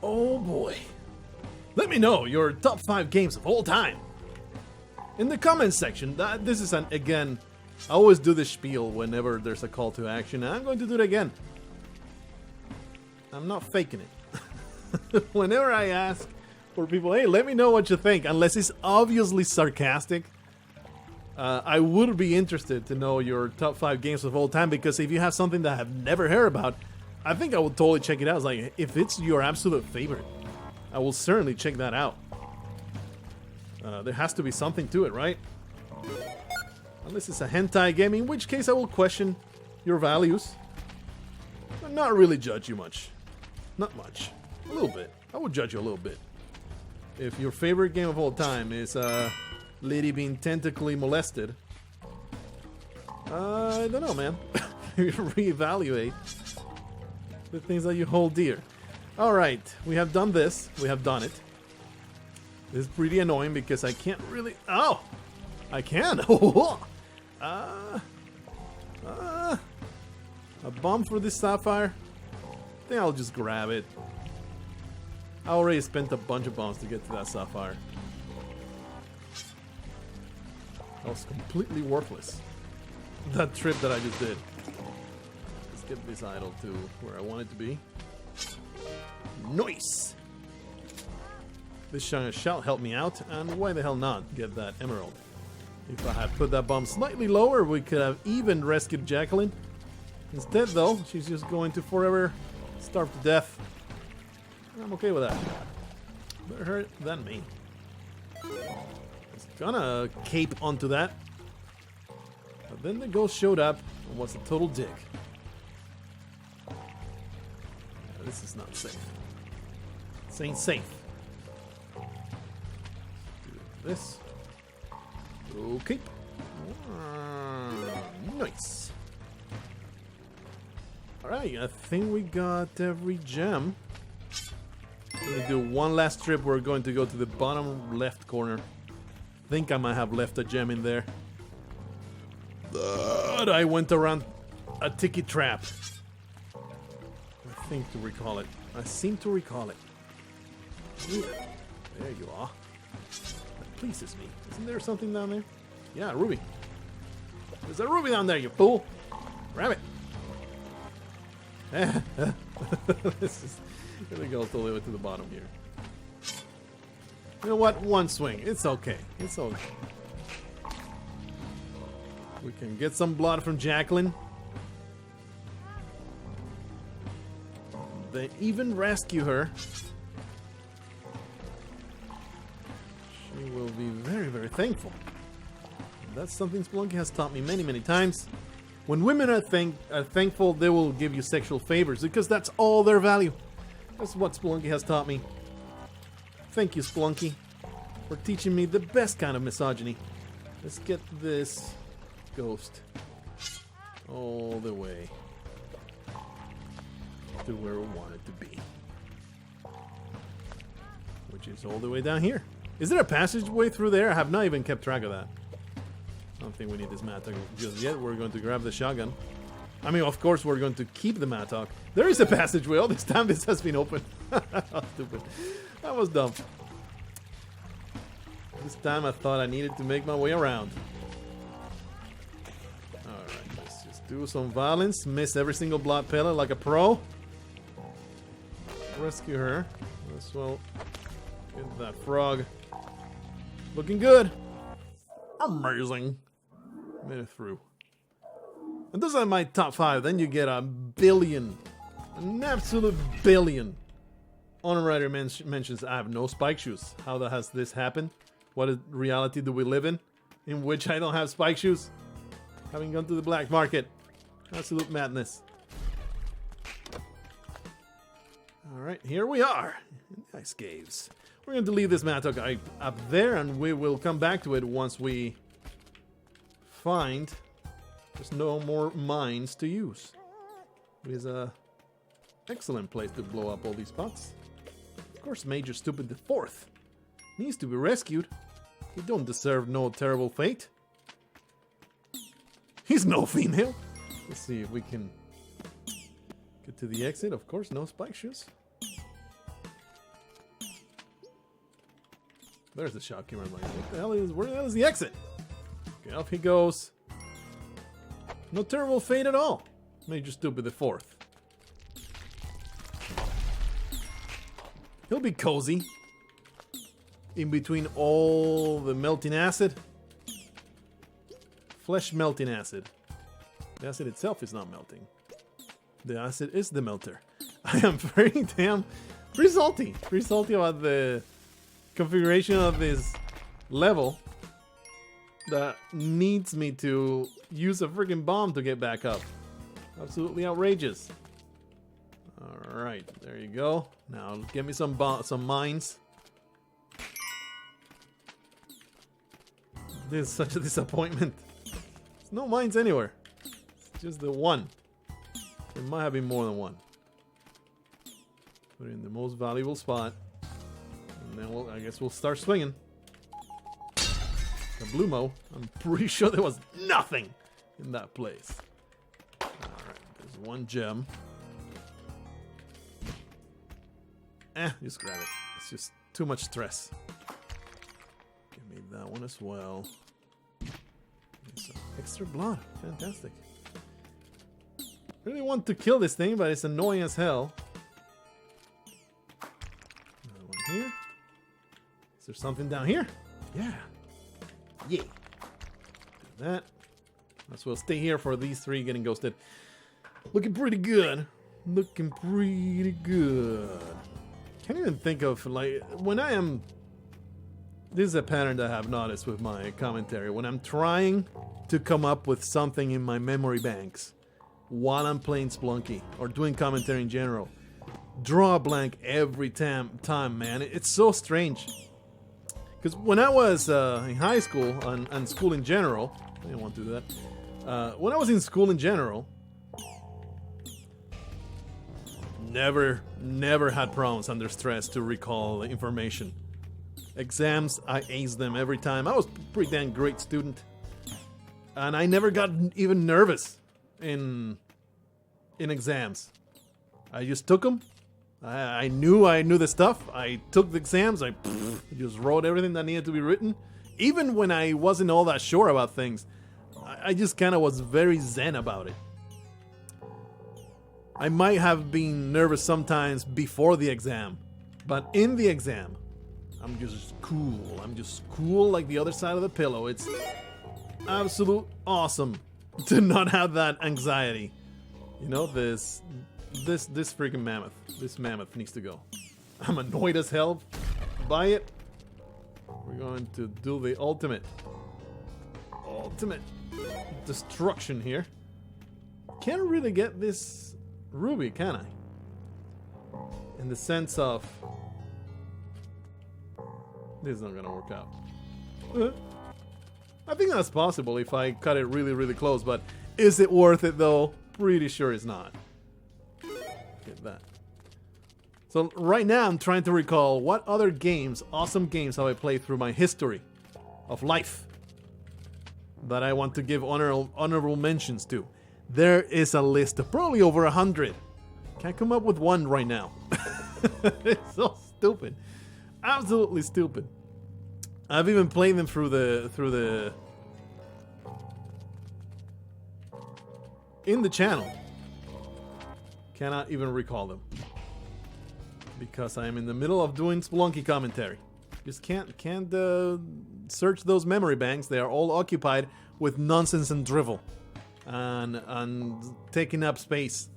Oh boy. Let me know your top 5 games of all time in the comments section. This is again, I always do this spiel whenever there's a call to action, and I'm going to do it again. I'm not faking it. Whenever I ask for people, hey, let me know what you think, unless it's obviously sarcastic, I would be interested to know your top 5 games of all time, because if you have something that I've never heard about, I think I will totally check it out. It's like, if it's your absolute favorite, I will certainly check that out. There has to be something to it, right? Unless it's a hentai game, in which case I will question your values. But not really judge you much. Not much. A little bit. I will judge you a little bit. If your favorite game of all time is lady being tentacly molested, I don't know, man. Reevaluate the things that you hold dear. Alright, we have done this. We have done it. This is pretty annoying because I can't really... Oh! I can! A bomb for this sapphire? I think I'll just grab it. I already spent a bunch of bombs to get to that sapphire. That was completely worthless. That trip that I just did. Let's get this idol to where I want it to be. Nice! This shall help me out, and why the hell not get that emerald? If I had put that bomb slightly lower, we could have even rescued Jacqueline. Instead, though, she's just going to forever starve to death. I'm okay with that. Better her than me. It's gonna cape onto that. But then the ghost showed up and was a total dick. Yeah, this is not safe. This ain't safe. Do this. Okay. Nice. Alright, I think we got every gem. We're gonna do one last trip. We're going to go to the bottom left corner. I think I might have left a gem in there. But I went around a ticket trap. I think to recall it. I seem to recall it. Ooh, there you are. That pleases me. Isn't there something down there? Yeah, a ruby. There's a ruby down there, you fool! Grab it! This is gonna go all the way to the bottom here. You know what? One swing. It's okay. It's okay. We can get some blood from Jacqueline. They even rescue her. She will be very, very thankful. That's something Spelunky has taught me many, many times. When women are thankful, they will give you sexual favors because that's all their value. That's what Spelunky has taught me. Thank you, Spelunky, for teaching me the best kind of misogyny. Let's get this ghost all the way to where we want it to be, which is all the way down here. Is there a passageway through there? I have not even kept track of that. I don't think we need this Mattock just yet. We're going to grab the shotgun. I mean, of course, we're going to keep the Mattock. There is a passageway. All this time, this has been open. How stupid. That was dumb. This time, I thought I needed to make my way around. Alright, let's just do some violence. Miss every single blood pellet like a pro. rescue her. As well, get that frog. Looking good. Amazing. Made it through. And those are my top 5. Then you get a billion, an absolute billion honorary mentions. I have no spike shoes. How has this happened? What reality do we live in which I don't have spike shoes? Having gone to the black market. Absolute madness. Alright, here we are. In the ice caves. We're going to leave this mattock up there, and we will come back to it once we find there's no more mines to use. It is a excellent place to blow up all these spots. Of course, Major Stupid the Fourth needs to be rescued. He don't deserve no terrible fate. He's no female. Let's see if we can get to the exit. Of course, no spike shoes. There's the shopkeeper. I'm like, what the hell is? Where the hell is the exit? Okay, off he goes. No terrible fate at all. Major Stupid the Fourth. He'll be cozy in between all the melting acid. Flesh melting acid. The acid itself is not melting. The acid is the melter. I am pretty salty. Pretty salty about the configuration of this level that needs me to use a freaking bomb to get back up. Absolutely outrageous. Alright, there you go. Now give me some mines. This is such a disappointment. There's no mines anywhere. It's just the one. There might have been more than one. Put it in the most valuable spot. And then I guess we'll start swinging. The Blue Mo. I'm pretty sure there was nothing in that place. Alright, there's one gem. Just grab it. It's just too much stress. Give me that one as well. Some extra blood. Fantastic. Really want to kill this thing, but it's annoying as hell. Another one here. Is there something down here? Yeah. Yeah. Do that. Might as well stay here for these 3 getting ghosted. Looking pretty good. Looking pretty good. Can't even think of, like, when I am... This is a pattern that I have noticed with my commentary. When I'm trying to come up with something in my memory banks while I'm playing Spelunky or doing commentary in general, draw a blank every time, man. It's so strange. Because when I was in high school and school in general, I didn't want to do that. When I was in school in general, never had problems under stress to recall information. Exams, I aced them every time. I was a pretty damn great student. And I never got even nervous in exams. I just took them. I knew the stuff. I took the exams. I just wrote everything that needed to be written. Even when I wasn't all that sure about things, I just kind of was very zen about it. I might have been nervous sometimes before the exam, but in the exam, I'm just cool. I'm just cool like the other side of the pillow. It's absolute awesome to not have that anxiety. You know, this freaking mammoth. This mammoth needs to go. I'm annoyed as hell by it. We're going to do the ultimate destruction here. Can't really get this ruby, can I? In the sense of this is not gonna work out. I think that's possible if I cut it really, really close, but is it worth it though? Pretty sure it's not. Get that. So right now I'm trying to recall what other games, awesome games, have I played through my history of life that I want to give honorable mentions to. There is a list of probably over 100. Can't come up with one right now. It's so stupid. Absolutely stupid. I've even played them through the in the channel. Cannot even recall them. because I am in the middle of doing Spelunky commentary. Just can't search those memory banks. They are all occupied with nonsense and drivel, and taking up space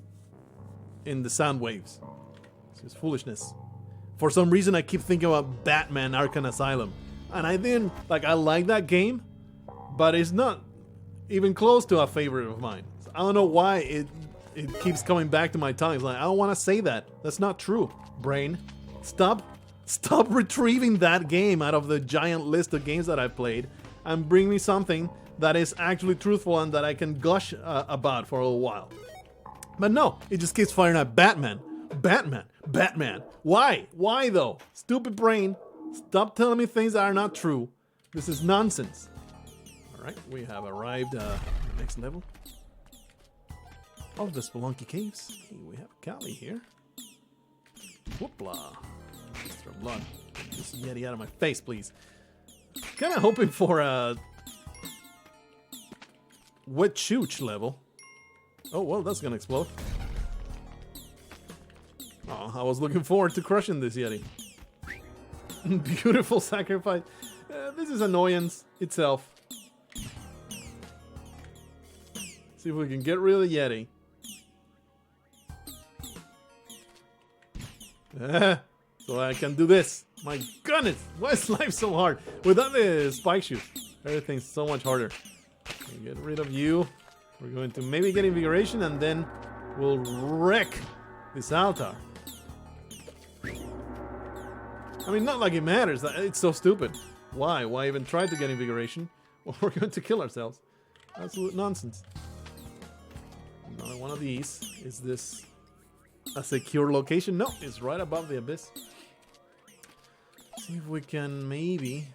in the sound waves. It's just foolishness. For some reason, I keep thinking about Batman Arkham Asylum, and I like that game, but it's not even close to a favorite of mine. So I don't know why it keeps coming back to my tongue. It's like, I don't want to say that. That's not true, brain. Stop retrieving that game out of the giant list of games that I've played and bring me something that is actually truthful and that I can gush about for a little while. But no, it just keeps firing at Batman. Batman. Why? Why though? Stupid brain. Stop telling me things that are not true. This is nonsense. Alright, we have arrived at the next level of the Spelunky Caves. Okay, we have Callie here. Whoopla. Extra blood. Get this Yeti out of my face, please. Kind of hoping for a wet chooch level. Oh, well, that's gonna explode. Oh, I was looking forward to crushing this Yeti. Beautiful sacrifice. This is annoyance itself. See if we can get rid of the Yeti. So I can do this. My goodness, why is life so hard? Without the spike shoot, everything's so much harder. Get rid of you. We're going to maybe get invigoration and then we'll wreck this altar. I mean, not like it matters. It's so stupid. Why? Why even try to get invigoration? Well, we're going to kill ourselves. Absolute nonsense. Another one of these. Is this a secure location? No, it's right above the abyss. See if we can maybe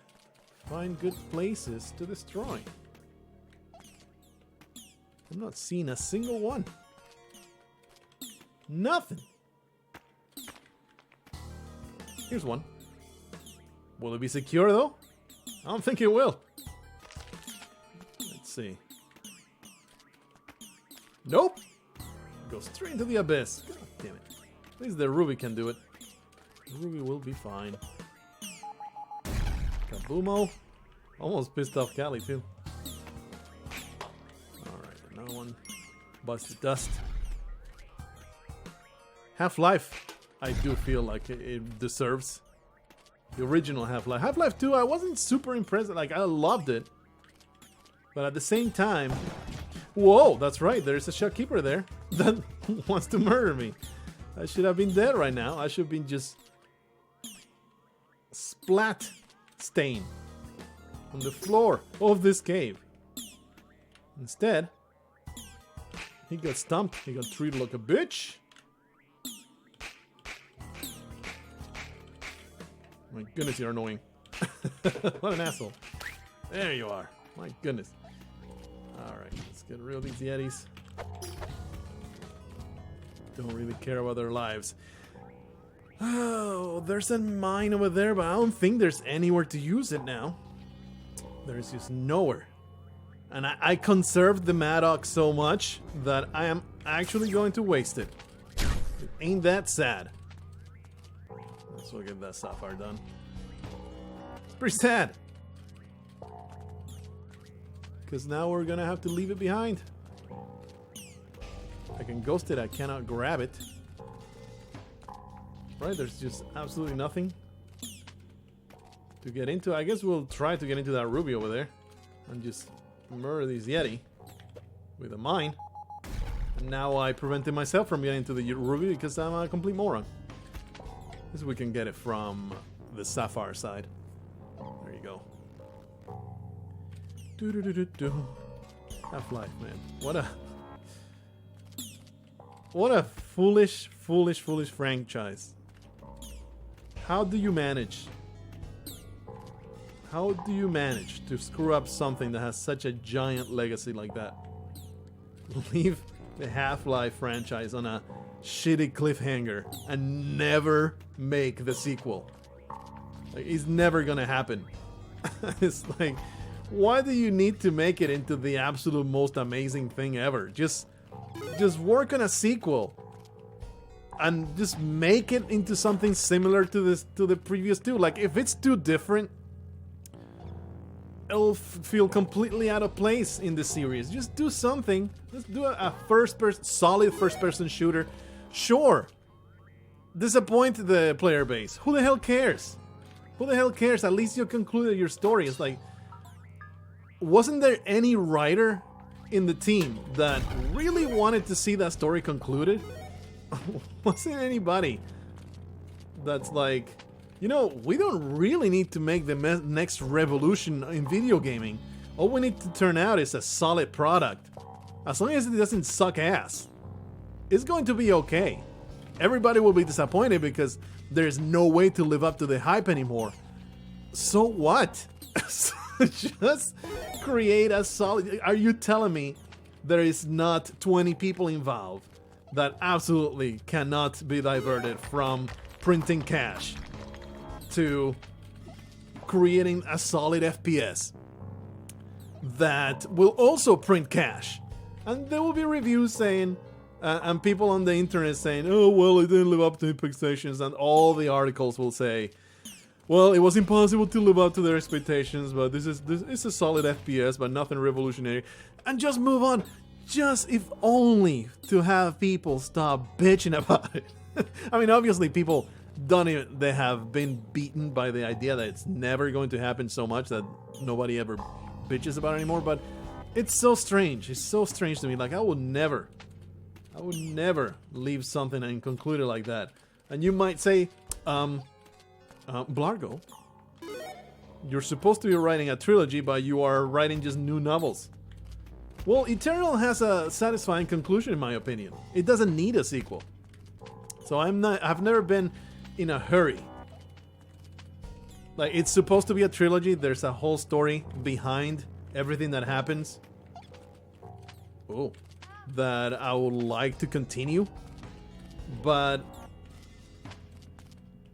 find good places to destroy. I'm not seeing a single one. Nothing. Here's one. Will it be secure though? I don't think it will. Let's see. Nope. Go straight into the abyss. God damn it. At least the ruby can do it. The ruby will be fine. Kaboomo. Almost pissed off Callie too. Alright, another one. Busted dust. Half-Life, I do feel like it deserves. The original Half-Life. Half-Life 2, I wasn't super impressed. Like, I loved it. But at the same time... Whoa, that's right. There's a Shopkeeper there that wants to murder me. I should have been dead right now. I should have been just... splat stain on the floor of this cave. Instead, he got stumped. He got treated like a bitch. My goodness, you're annoying. What an asshole. There you are. My goodness. Alright, let's get rid of these Yetis. Don't really care about their lives. Oh, there's a mine over there, but I don't think there's anywhere to use it now. There's just nowhere. And I conserved the Maddox so much that I am actually going to waste it. It ain't that sad. Let's look at that sapphire done. It's pretty sad. Because now we're gonna have to leave it behind. I can ghost it, I cannot grab it. Right, there's just absolutely nothing to get into. I guess we'll try to get into that ruby over there and just murder this Yeti with a mine. And now I prevented myself from getting into the ruby because I'm a complete moron. This we can get it from the sapphire side. There you go. Half-Life, man. What a foolish franchise. How do you manage? How do you manage to screw up something that has such a giant legacy like that? Leave the Half-Life franchise on a shitty cliffhanger and never make the sequel. Like, it's never gonna happen. It's like, why do you need to make it into the absolute most amazing thing ever? Just work on a sequel. and just make it into something similar to the previous two. Like, if it's too different, it'll feel completely out of place in the series. Just do something. Let's do a solid first-person shooter. Sure, disappoint the player base. Who the hell cares? Who the hell cares? At least you concluded your story. It's like, wasn't there any writer in the team that really wanted to see that story concluded? Wasn't anybody that's like, you know, we don't really need to make the next revolution in video gaming. All we need to turn out is a solid product. As long as it doesn't suck ass, it's going to be okay. Everybody will be disappointed because there's no way to live up to the hype anymore. So what? Just create a solid... Are you telling me there is not 20 people involved that absolutely cannot be diverted from printing cash to creating a solid FPS that will also print cash? And there will be reviews saying, and people on the internet saying, oh, well, it didn't live up to expectations, and all the articles will say, well, it was impossible to live up to their expectations, but this is a solid FPS, but nothing revolutionary, and just move on. Just if only to have people stop bitching about it. I mean, obviously people they have been beaten by the idea that it's never going to happen so much that nobody ever bitches about it anymore, but it's so strange. It's so strange to me. Like, I would never leave something inconcluded like that. And you might say, Blargh, you're supposed to be writing a trilogy, but you are writing just new novels. Well, Eternal has a satisfying conclusion, in my opinion. It doesn't need a sequel. So I've never been in a hurry. Like, it's supposed to be a trilogy. There's a whole story behind everything that happens. Oh, that I would like to continue. But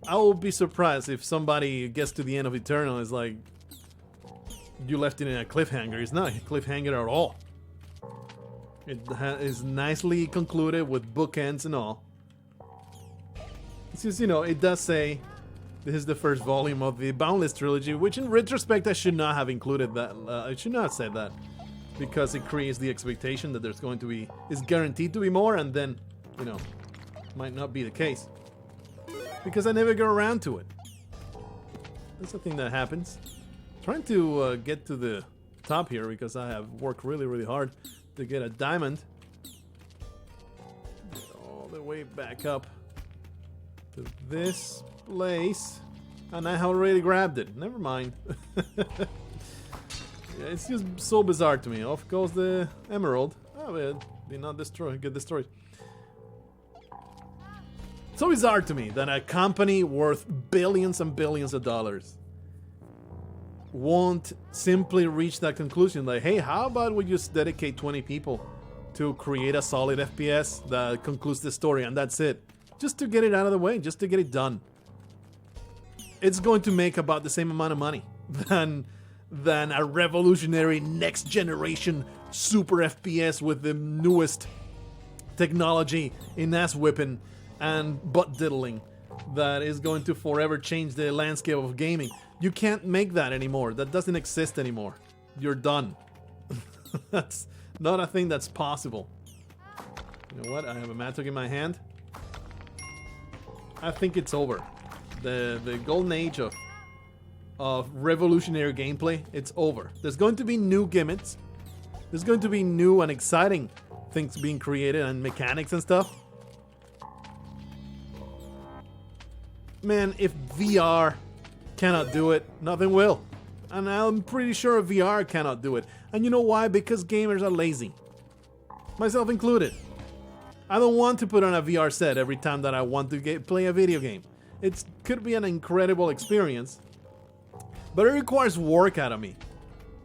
I will be surprised if somebody gets to the end of Eternal and is like, you left it in a cliffhanger. It's not a cliffhanger at all. It is nicely concluded with bookends and all. It's just, you know, it does say this is the first volume of the Boundless trilogy, which in retrospect I should not have included that. I should not have said that, because it creates the expectation that there's going to be, is guaranteed to be more, and then, you know, might not be the case. Because I never get around to it. That's the thing that happens. Trying to get to the top here because I have worked really, really hard to get a diamond. Get all the way back up to this place. And I have already grabbed it. Never mind. Yeah, it's just so bizarre to me. Off goes the emerald. Oh, it did not get destroyed. So bizarre to me that a company worth billions and billions of dollars won't simply reach that conclusion. Like, hey, how about we just dedicate 20 people to create a solid FPS that concludes the story, and that's it. Just to get it out of the way, just to get it done. It's going to make about the same amount of money than a revolutionary next generation super FPS with the newest technology in ass whipping and butt diddling that is going to forever change the landscape of gaming. You can't make that anymore. That doesn't exist anymore. You're done. That's not a thing that's possible. You know what? I have a mattock in my hand. I think it's over. The golden age of revolutionary gameplay, it's over. There's going to be new gimmicks. There's going to be new and exciting things being created and mechanics and stuff. Man, if VR cannot do it, nothing will. And I'm pretty sure VR cannot do it. And you know why? Because gamers are lazy. Myself included. I don't want to put on a VR set every time that I want to play a video game. It could be an incredible experience, but it requires work out of me.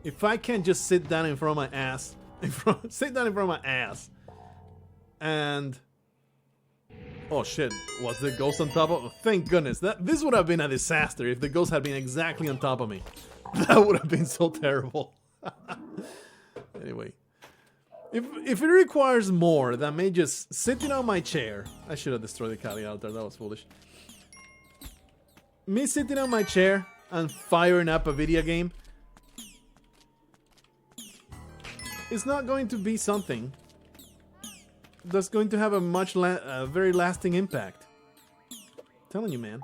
If I can't just sit down in front of my ass, and oh shit, was the ghost on top of? Thank goodness. This would have been a disaster if the ghost had been exactly on top of me. That would have been so terrible. Anyway, If it requires more than me just sitting on my chair... I should have destroyed the Kali altar, that was foolish. Me sitting on my chair and firing up a video game... it's not going to be something that's going to have a very lasting impact. I'm telling you, man.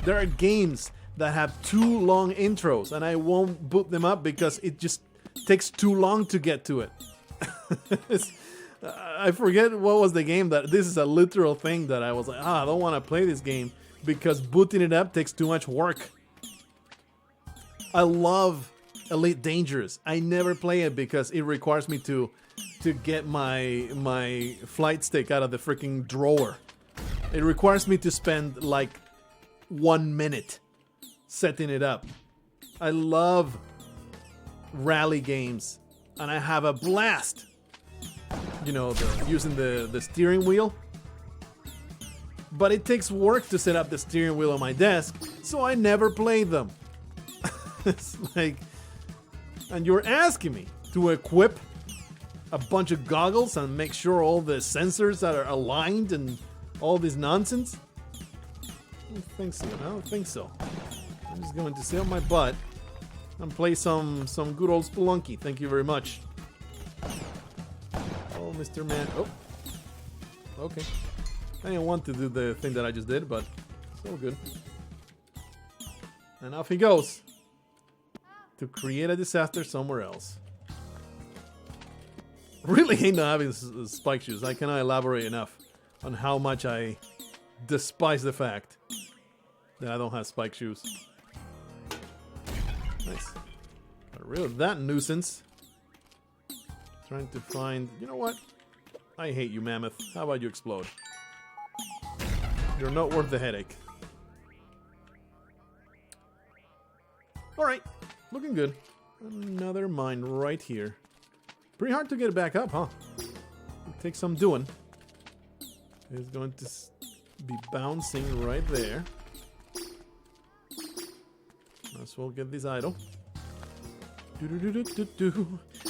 There are games that have too long intros, and I won't boot them up because it just takes too long to get to it. I forget what was the game that... this is a literal thing that I was like, I don't want to play this game because booting it up takes too much work. I love Elite Dangerous. I never play it because it requires me to get my flight stick out of the freaking drawer. It requires me to spend like 1 minute setting it up. I love rally games and I have a blast. You know, using the steering wheel. But it takes work to set up the steering wheel on my desk, so I never play them. It's like... and you're asking me to equip a bunch of goggles and make sure all the sensors are aligned and all this nonsense? I don't think so. I don't think so. I'm just going to sit on my butt and play some good old Spelunky. Thank you very much. Oh, Mr. Man. Oh. Okay. I didn't want to do the thing that I just did, but it's all good. And off he goes to create a disaster somewhere else. Really hate not having spike shoes. I cannot elaborate enough on how much I despise the fact that I don't have spike shoes. Nice. Got rid of that nuisance. Trying to find... you know what? I hate you, Mammoth. How about you explode? You're not worth the headache. Alright. Looking good. Another mine right here. Pretty hard to get it back up, huh? It takes some doing. It's going to be bouncing right there. Might as well get this idle.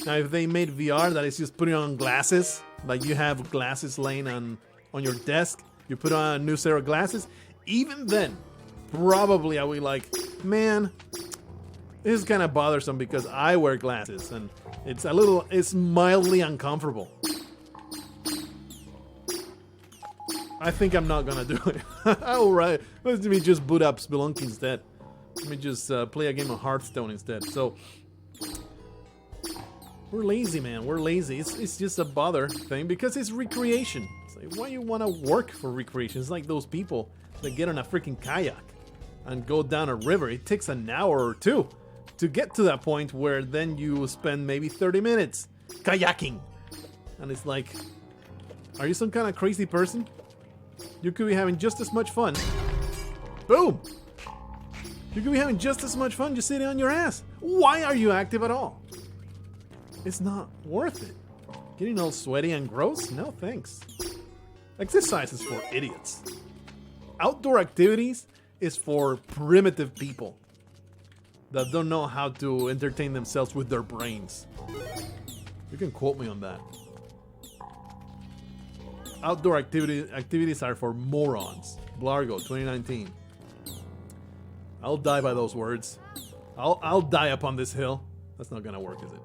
Now, if they made VR that is just putting on glasses, like you have glasses laying on your desk, you put on a new set of glasses, even then, probably I would be like, man, this is kind of bothersome because I wear glasses and it's mildly uncomfortable. I think I'm not gonna do it. Alright, let me just boot up Spelunky instead. Let me just play a game of Hearthstone instead. So, we're lazy, man. We're lazy. It's just a bother thing because it's recreation. It's like, why you want to work for recreation? It's like those people that get on a freaking kayak and go down a river. It takes an hour or two to get to that point where then you spend maybe 30 minutes kayaking. And it's like, are you some kind of crazy person? You could be having just as much fun. Boom! You could be having just as much fun just sitting on your ass. Why are you active at all? It's not worth it. Getting all sweaty and gross? No thanks. Exercise is for idiots. Outdoor activities is for primitive people that don't know how to entertain themselves with their brains. You can quote me on that. Outdoor activities are for morons. Blargh, 2019. I'll die by those words. I'll die upon this hill. That's not gonna work, is it?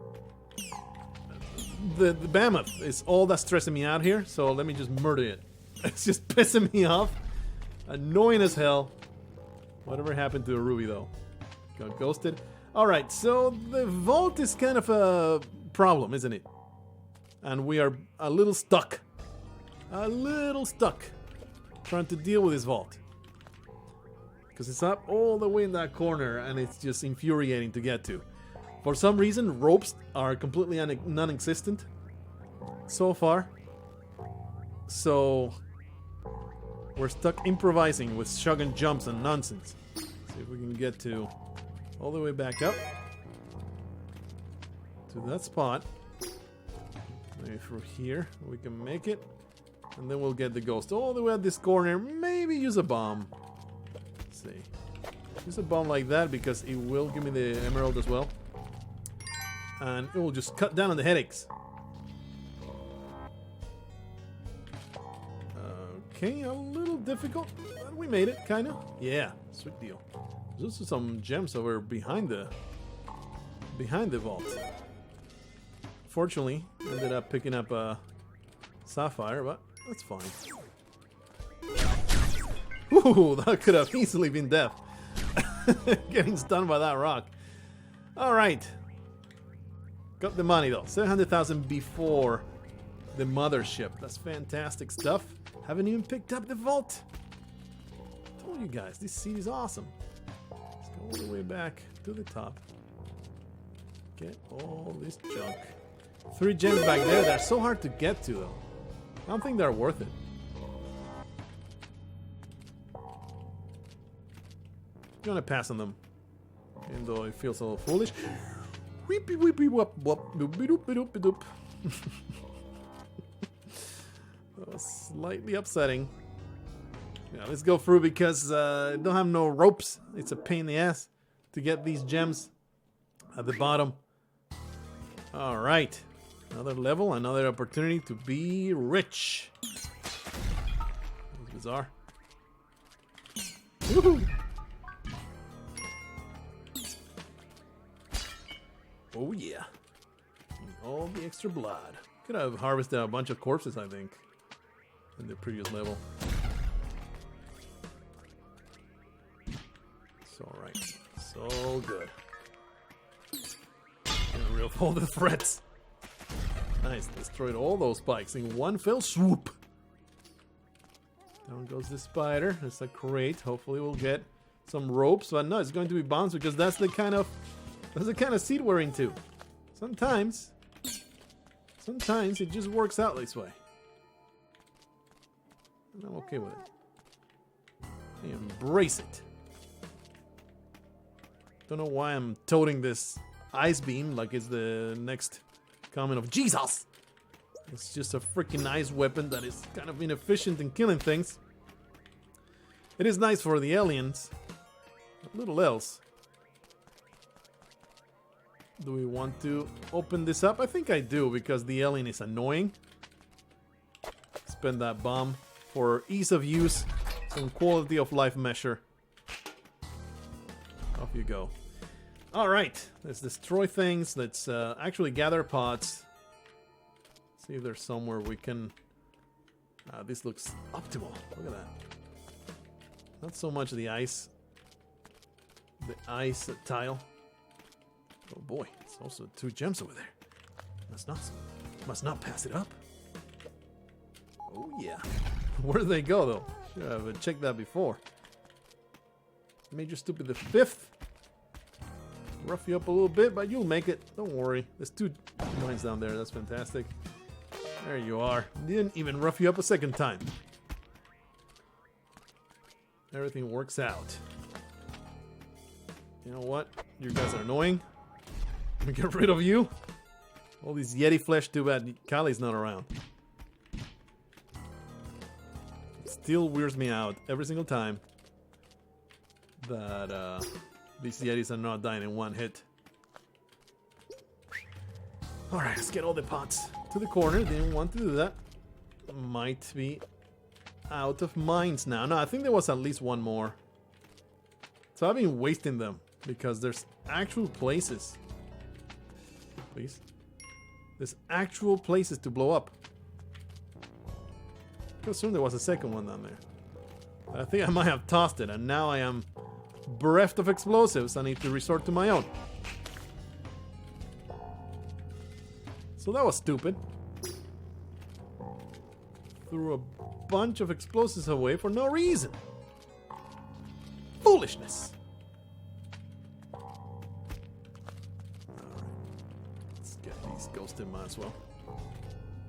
The Mammoth is all that's stressing me out here, so let me just murder it. It's just pissing me off. Annoying as hell. Whatever happened to a Ruby, though? Got ghosted. Alright, so the vault is kind of a problem, isn't it? And we are a little stuck. Trying to deal with this vault. Because it's up all the way in that corner, and it's just infuriating to get to. For some reason, ropes are completely non-existent so far. So we're stuck improvising with shotgun jumps and nonsense. See if we can get to all the way back up to that spot. Maybe from here we can make it, and then we'll get the ghost all the way at this corner. Maybe use a bomb. Let's see. Use a bomb like that because it will give me the emerald as well. And it will just cut down on the headaches. Okay, a little difficult, but we made it, kinda. Yeah, sweet deal. There's also some gems over behind the vault. Fortunately, ended up picking up a sapphire, but that's fine. Ooh, that could have easily been death. Getting stunned by that rock. Alright. Got the money though. 700,000 before the Mothership. That's fantastic stuff. Haven't even picked up the vault. Told you guys, this seed is awesome. Let's go all the way back to the top. Get all this junk. 3 gems back there. They're so hard to get to though. I don't think they're worth it. I'm gonna pass on them. Even though it feels a little foolish. Weepy weepy wop wop doopy doopy doopy doop. That was slightly upsetting. Yeah, let's go through because I don't have no ropes. It's a pain in the ass to get these gems at the bottom. Alright. Another level, another opportunity to be rich. That's bizarre. Woohoo! Oh yeah. All the extra blood. Could have harvested a bunch of corpses, I think, in the previous level. It's alright. So good. Getting rid of all the threats. Nice. Destroyed all those spikes in one fell swoop. Down goes the spider. It's a crate. Hopefully we'll get some ropes. But no, it's going to be bounce because that's the kind of seed we're into. Sometimes it just works out this way. And I'm okay with it. I embrace it. Don't know why I'm toting this ice beam like it's the next comment of Jesus. It's just a freaking ice weapon that is kind of inefficient in killing things. It is nice for the aliens. A little else. Do we want to open this up? I think I do because the alien is annoying. Spend that bomb for ease of use, some quality of life measure. Off you go. Alright, let's destroy things. Let's actually gather pots. See if there's somewhere we can... this looks optimal. Look at that. Not so much the ice. The ice tile. Oh boy, it's also 2 gems over there. Must not pass it up. Oh yeah. Where do they go though? Should have checked that before. Major Stupid the 5th. Rough you up a little bit, but you'll make it. Don't worry. There's 2 mines down there. That's fantastic. There you are. Didn't even rough you up a second time. Everything works out. You know what? You guys are annoying. Get rid of you. All these Yeti flesh, too bad Kali's not around. It still weirds me out every single time that these Yetis are not dying in one hit. Alright, let's get all the pots to the corner. Didn't want to do that. Might be out of mines now. No, I think there was at least one more. So I've been wasting them because there's actual places. Please. There's actual places to blow up. I assume there was a second one down there. I think I might have tossed it, and now I am bereft of explosives. I need to resort to my own. So that was stupid. Threw a bunch of explosives away for no reason. Foolishness. Ghosted, might as well.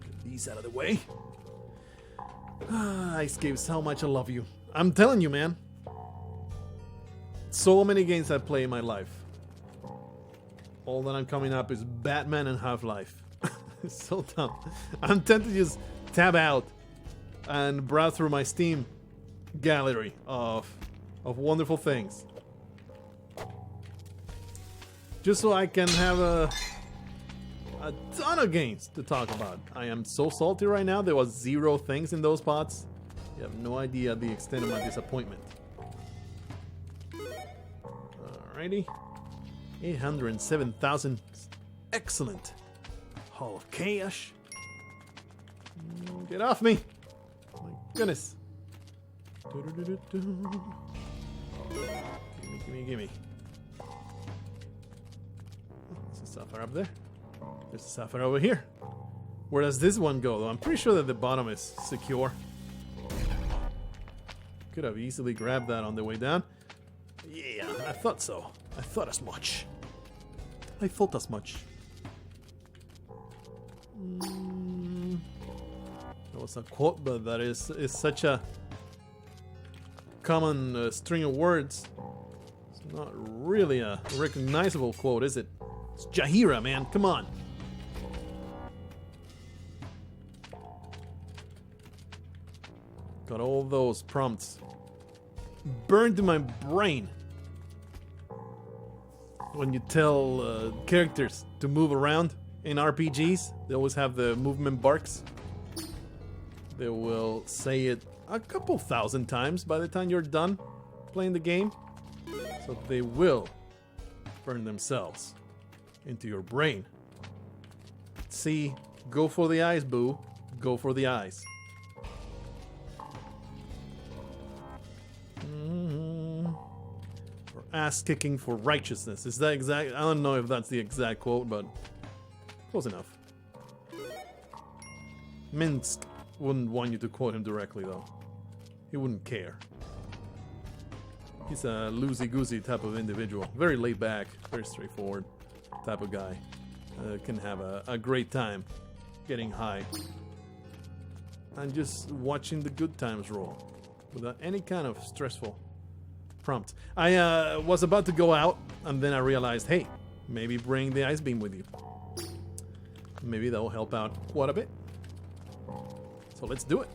Get these out of the way. Ice Caves, how much I love you. I'm telling you, man. So many games I've played in my life. All that I'm coming up is Batman and Half-Life. It's so dumb. I'm tempted to just tab out and browse through my Steam gallery of wonderful things. Just so I can have a ton of games to talk about. I am so salty right now. There was 0 things in those pots You have no idea the extent of my disappointment. Alrighty. 807,000. Excellent. Hall of Chaos. Get off me. My goodness. Gimme. There's a sapphire up there. There's a sapphire over here. Where does this one go, though? I'm pretty sure that the bottom is secure. Could have easily grabbed that on the way down. Yeah, I thought so. I thought as much. I thought as much. That was a quote, but that is such a common string of words. It's not really a recognizable quote, is it? It's Jaheira, man. Come on. Got all those prompts burned in my brain. When you tell characters to move around in RPGs, they always have the movement barks. They will say it a couple thousand times by the time you're done playing the game. So they will burn themselves into your brain. See, go for the eyes, boo. Go for the eyes. Or ass kicking for righteousness. Is that exact? I don't know if that's the exact quote, but close enough. Minsk wouldn't want you to quote him directly, though. He wouldn't care. He's a loosey-goosey type of individual. Very laid back, very straightforward type of guy. Can have a great time getting high and just watching the good times roll without any kind of stressful prompt. I was about to go out, and then I realized, hey, maybe bring the ice beam with you. Maybe that will help out quite a bit. So let's do it.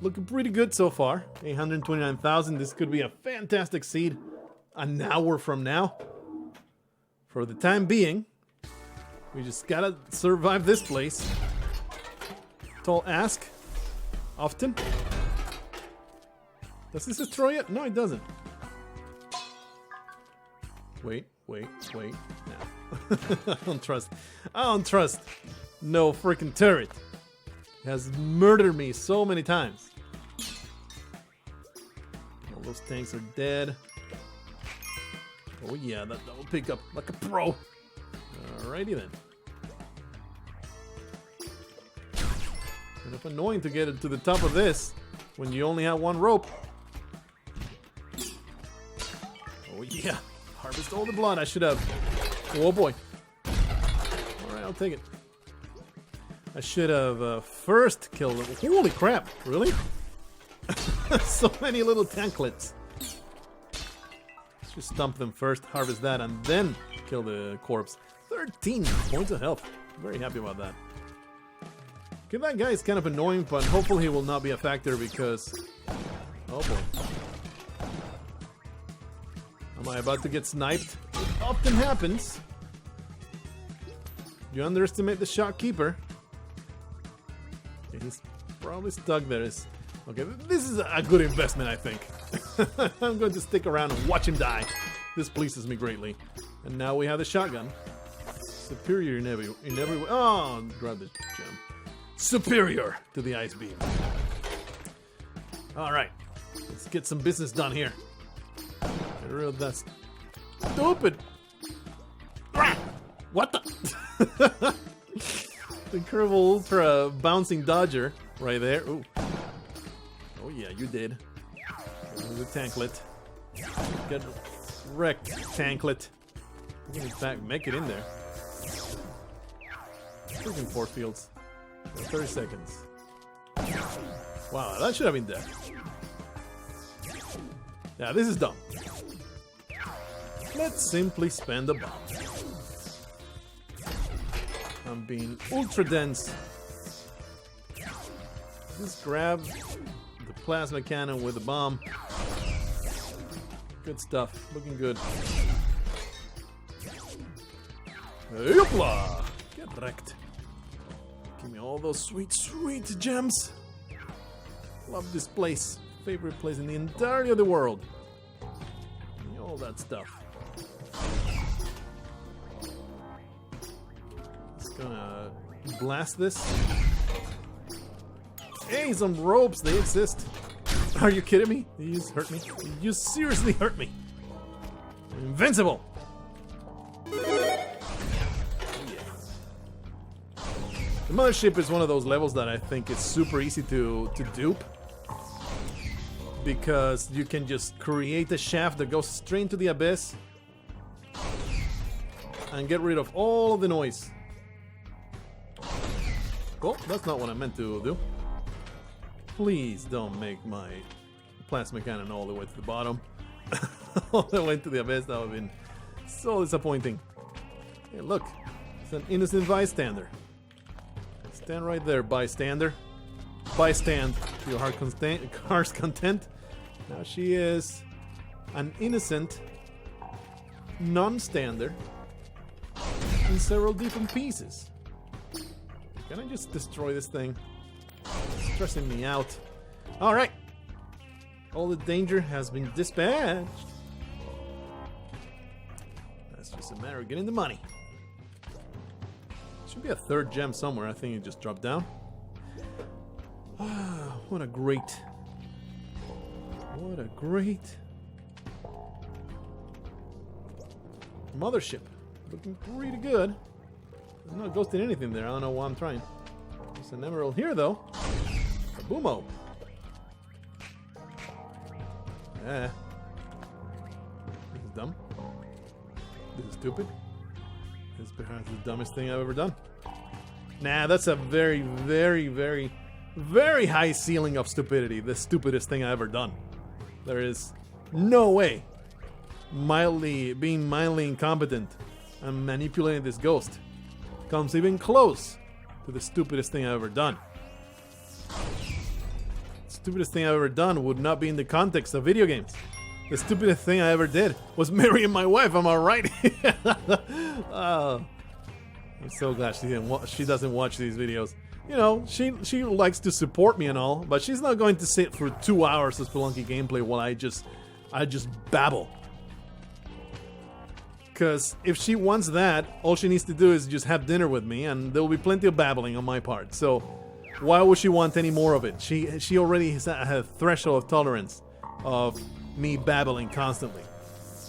Looking pretty good so far. 829,000. This could be a fantastic seed an hour from now. For the time being, we just gotta survive this place. Tall ask. Often. Does this destroy it? No, it doesn't. Wait. No. I don't trust. No freaking turret. It has murdered me so many times. All those tanks are dead. Oh yeah, that will pick up like a pro. Alrighty then. Kind of annoying to get it to the top of this when you only have one rope. Oh yeah, harvest all the blood. I should have. Oh boy. Alright, I'll take it. I should have first killed them. Holy crap, really? So many little tanklets. Let's just stump them first, harvest that, and then kill the corpse. 13 points of health. Very happy about that. Okay, that guy is kind of annoying, but hopefully he will not be a factor because... Oh boy. Am I about to get sniped? It often happens. You underestimate the Shopkeeper. Okay, he's probably stuck there. Okay, this is a good investment, I think. I'm going to stick around and watch him die. This pleases me greatly. And now we have the shotgun. Superior in every way. Oh, grab the gem. Superior to the ice beam. Alright, let's get some business done here. Get rid of that stupid... What the? The Incredible Ultra bouncing dodger right there. Ooh. Oh yeah, you did. The tanklet. Get wrecked, tanklet. You can in fact make it in there. Freaking force fields. 30 seconds. Wow, that should have been dead. Yeah, this is dumb. Let's simply spend a bomb. I'm being ultra dense. Just grab the plasma cannon with the bomb. Good stuff. Looking good. Youpla! Get wrecked. Give me all those sweet, sweet gems. Love this place. Favorite place in the entirety of the world. All that stuff. Just gonna blast this. Hey, some ropes, they exist. Are you kidding me? You just hurt me. You seriously hurt me. I'm invincible. The Mothership is one of those levels that I think is super easy to dupe, because you can just create a shaft that goes straight into the abyss and get rid of all of the noise. Oh, that's not what I meant to do. Please don't make my plasma cannon all the way to the bottom. All the way to the abyss. That would have been so disappointing. Hey, look. It's an innocent bystander. Stand right there, bystander. Bystand to your heart's content. Now she is an innocent non-stander in several different pieces. Can I just destroy this thing? It's stressing me out. Alright. All the danger has been dispatched. That's just a matter of getting the money. Should be a third gem somewhere. I think it just dropped down. What a great Mothership. Looking pretty good. I'm not ghosting anything there. I don't know why I'm trying. There's an emerald here though. Kaboomo. Yeah. This is dumb. This is stupid. This is perhaps the dumbest thing I've ever done. Nah, that's a very, very, very, very high ceiling of stupidity. The stupidest thing I've ever done. There is no way being mildly incompetent and manipulating this ghost comes even close to the stupidest thing I've ever done. The stupidest thing I've ever done would not be in the context of video games. The stupidest thing I ever did was marrying my wife, am I right? I'm so glad she doesn't watch these videos. You know, she likes to support me and all, but she's not going to sit for 2 hours of Spelunky gameplay while I just babble. Because if she wants that, all she needs to do is just have dinner with me, and there will be plenty of babbling on my part. So why would she want any more of it? She already has a threshold of tolerance of me babbling constantly.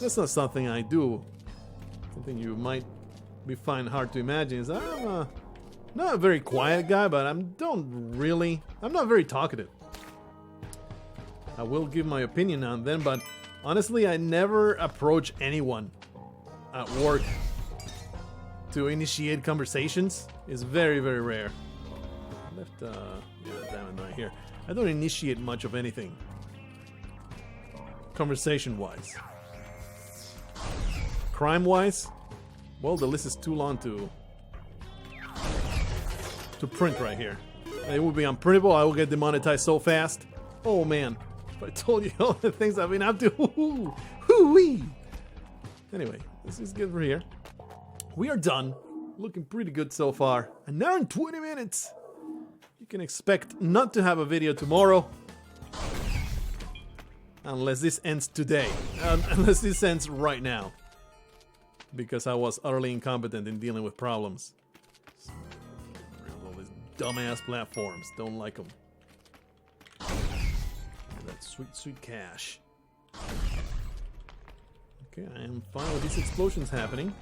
That's not something I do. Something you might find hard to imagine is I'm not a very quiet guy, but I'm not very talkative. I will give my opinion now and then, but honestly, I never approach anyone at work to initiate conversations. It's very, very rare. I left, yeah, damn it, right here. I don't initiate much of anything, conversation-wise. Crime-wise, well, the list is too long to print right here. It would be unprintable. I will get demonetized so fast. Oh man, if I told you all the things I've been up to. Hoo-wee. Anyway, let's just get over here. We are done. Looking pretty good so far. An hour and 20 minutes. You can expect not to have a video tomorrow. Unless this ends today. Unless this ends right now. Because I was utterly incompetent in dealing with problems. All these dumbass platforms. Don't like them. That sweet, sweet cash. Okay, I am fine with these explosions happening.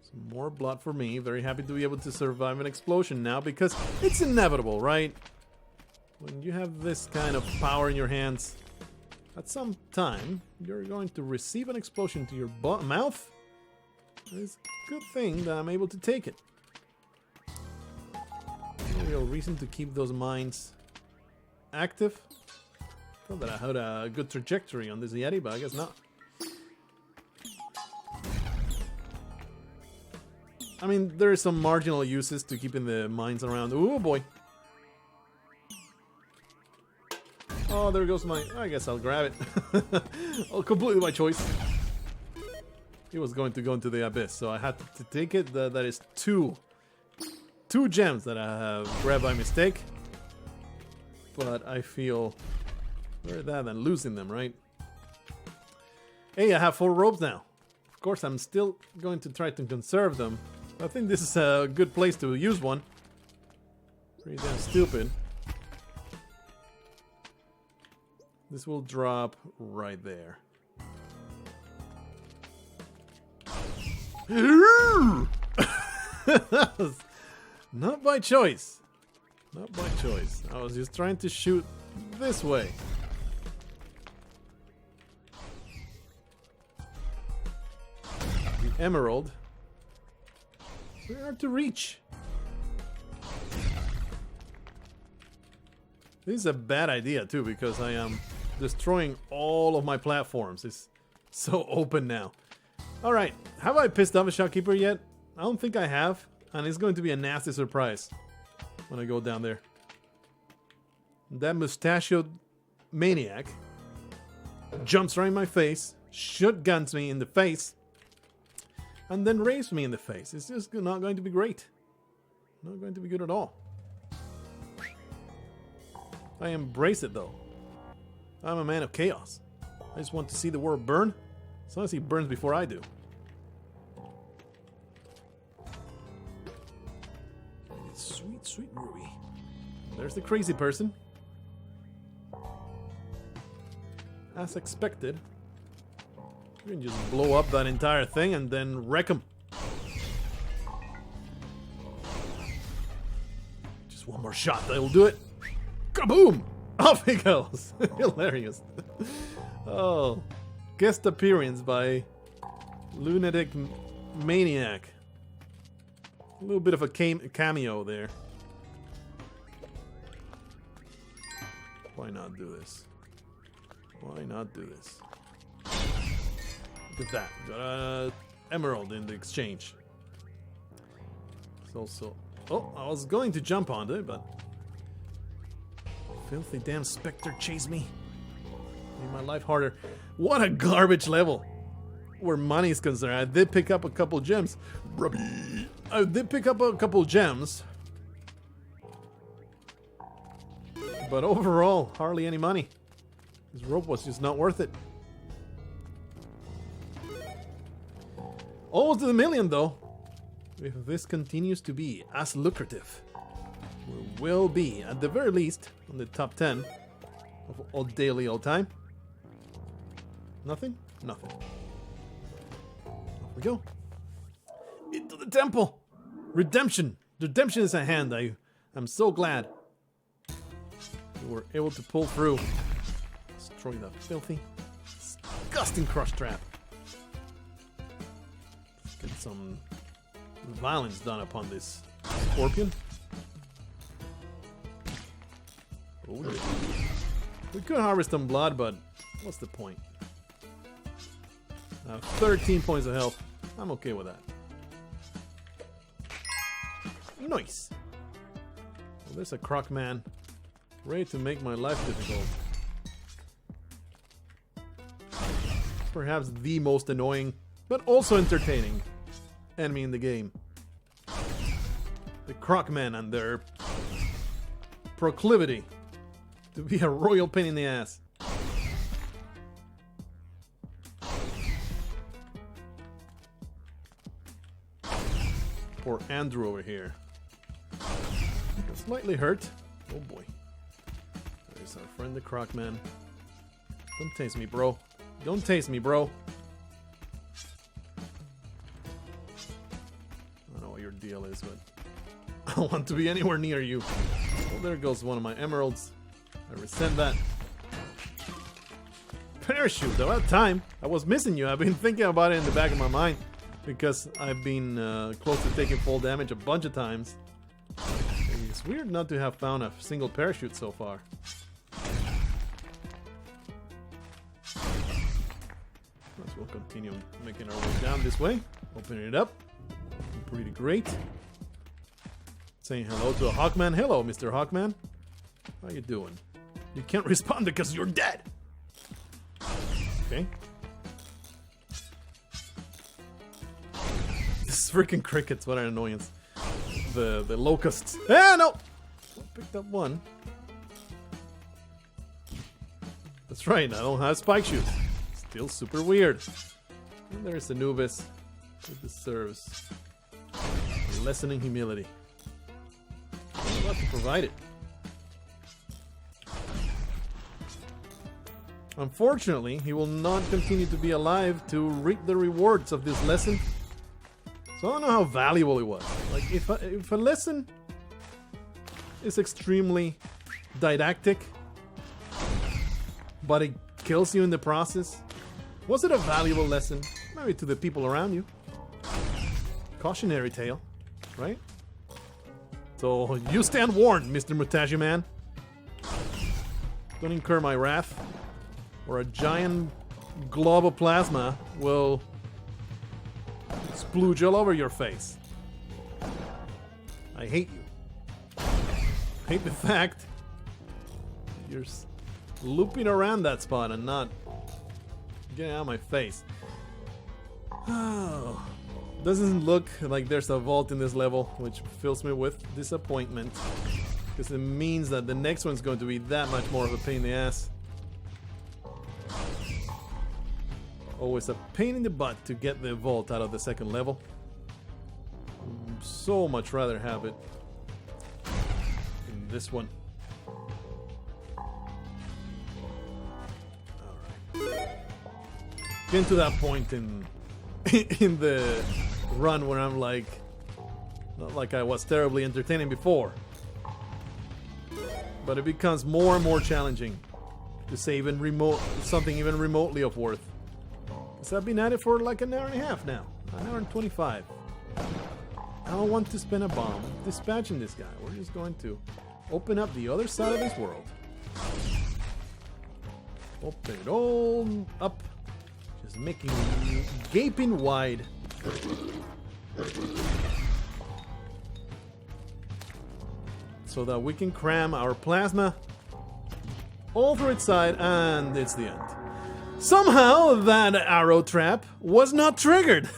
Some more blood for me. Very happy to be able to survive an explosion now because it's inevitable, right? When you have this kind of power in your hands, at some time, you're going to receive an explosion to your mouth. It's a good thing that I'm able to take it. No real reason to keep those mines active. Thought that I had a good trajectory on this Yeti, but I guess not. I mean, there are some marginal uses to keeping the mines around. Oh boy. Oh, there goes my... I guess I'll grab it. Oh, completely my choice. He was going to go into the abyss, so I had to take it. That is two gems that I have grabbed by mistake. but I feel better that than losing them, right? Hey, I have 4 ropes now. Of course, I'm still going to try to conserve them. I think this is a good place to use one. Pretty damn stupid. This will drop right there. Not by choice. Not by choice. I was just trying to shoot this way. The emerald. It's very hard to reach. This is a bad idea too, because I am destroying all of my platforms. It's so open now. Alright, have I pissed off a Shopkeeper yet? I don't think I have, and it's going to be a nasty surprise when I go down there. That mustachioed maniac jumps right in my face, shotguns me in the face, and then rapes me in the face. It's just not going to be great. Not going to be good at all. I embrace it though. I'm a man of chaos. I just want to see the world burn, as long as he burns before I do. Sweet, sweet Ruby. There's the crazy person. As expected. You can just blow up that entire thing and then wreck him. Just one more shot, that will do it. Kaboom! Off he goes. Hilarious. Oh. Guest appearance by Lunatic Maniac. A little bit of a cameo there. Why not do this? Why not do this? Look at that. Got a emerald in the exchange. It's also... Oh, I was going to jump onto it, but... Filthy damn specter chased me. Made my life harder. What a garbage level. Where money is concerned. I did pick up a couple gems. Rubby. I did pick up a couple gems. But overall, hardly any money. This rope was just not worth it. Almost to the million though. If this continues to be as lucrative, we will be, at the very least, on the top 10 of all daily all time. Nothing? Nothing. Off we go. Into the temple! Redemption! Redemption is at hand. I'm so glad we were able to pull through. Destroy that filthy, disgusting crush trap. Let's get some violence done upon this scorpion. Oh, yeah. We could harvest some blood, but what's the point? 13 points of health. I'm okay with that. Nice. Well, there's a croc man ready to make my life difficult. Perhaps the most annoying, but also entertaining enemy in the game. The croc men and their proclivity to be a royal pain in the ass. Poor Andrew over here. Slightly hurt. Oh boy. There's our friend the croc man. Don't taste me, bro. Don't taste me, bro. I don't know what your deal is, but I don't want to be anywhere near you. Well, there goes one of my emeralds. I resent that. Parachute, though, at time. I was missing you. I've been thinking about it in the back of my mind because I've been close to taking full damage a bunch of times. It's weird not to have found a single parachute so far. We'll continue making our way down this way. Opening it up. Pretty great. Saying hello to a Hawkman. Hello, Mr. Hawkman. How you doing? You can't respond because you're dead. Okay. This freaking crickets, what an annoyance. The locusts. Ah, no! I picked up one. That's right, I don't have spike shoes. Still super weird. And there's Anubis. It deserves lessening humility. I'm about to provide it. Unfortunately, he will not continue to be alive to reap the rewards of this lesson. So I don't know how valuable it was. Like, if a lesson is extremely didactic, but it kills you in the process, was it a valuable lesson? Maybe to the people around you. Cautionary tale, right? So you stand warned, Mr. Mutashi Man. Don't incur my wrath, or a giant glob of plasma will splooge all over your face. I hate you. I hate the fact you're looping around that spot and not getting out of my face. Oh, doesn't look like there's a vault in this level, which fills me with disappointment, because it means that the next one's going to be that much more of a pain in the ass. Always a pain in the butt to get the vault out of the second level. I'd so much rather have it in this one. Alright. Getting to that point in the run where I'm like, not like I was terribly entertaining before, but it becomes more and more challenging to say something even remotely of worth. So I've been at it for like an hour and a half now. An hour and 25. I don't want to spend a bomb dispatching this guy. We're just going to open up the other side of this world. Open it all up. Just making it gaping wide. So that we can cram our plasma all through its side, and it's the end. Somehow that arrow trap was not triggered.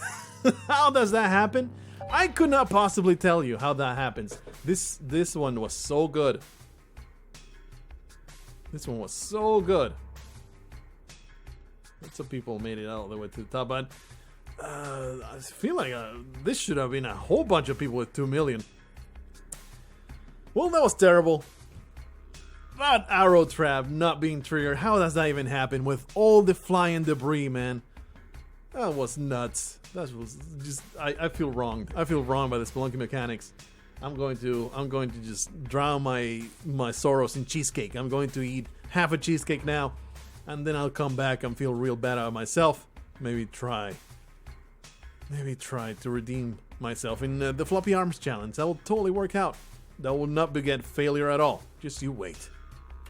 How does that happen? I could not possibly tell you how that happens. This one was so good. This one was so good. Lots of people made it all the way to the top, but I feel like this should have been a whole bunch of people with 2 million. Well, that was terrible. That arrow trap not being triggered, how does that even happen with all the flying debris, man? That was nuts. That was just, I feel wronged. I feel wronged by the Spelunky mechanics. I'm going to just drown my sorrows in cheesecake. I'm going to eat half a cheesecake now, and then I'll come back and feel real bad about myself. Maybe try to redeem myself in the floppy arms challenge. That will totally work out. That will not beget failure at all. Just you wait.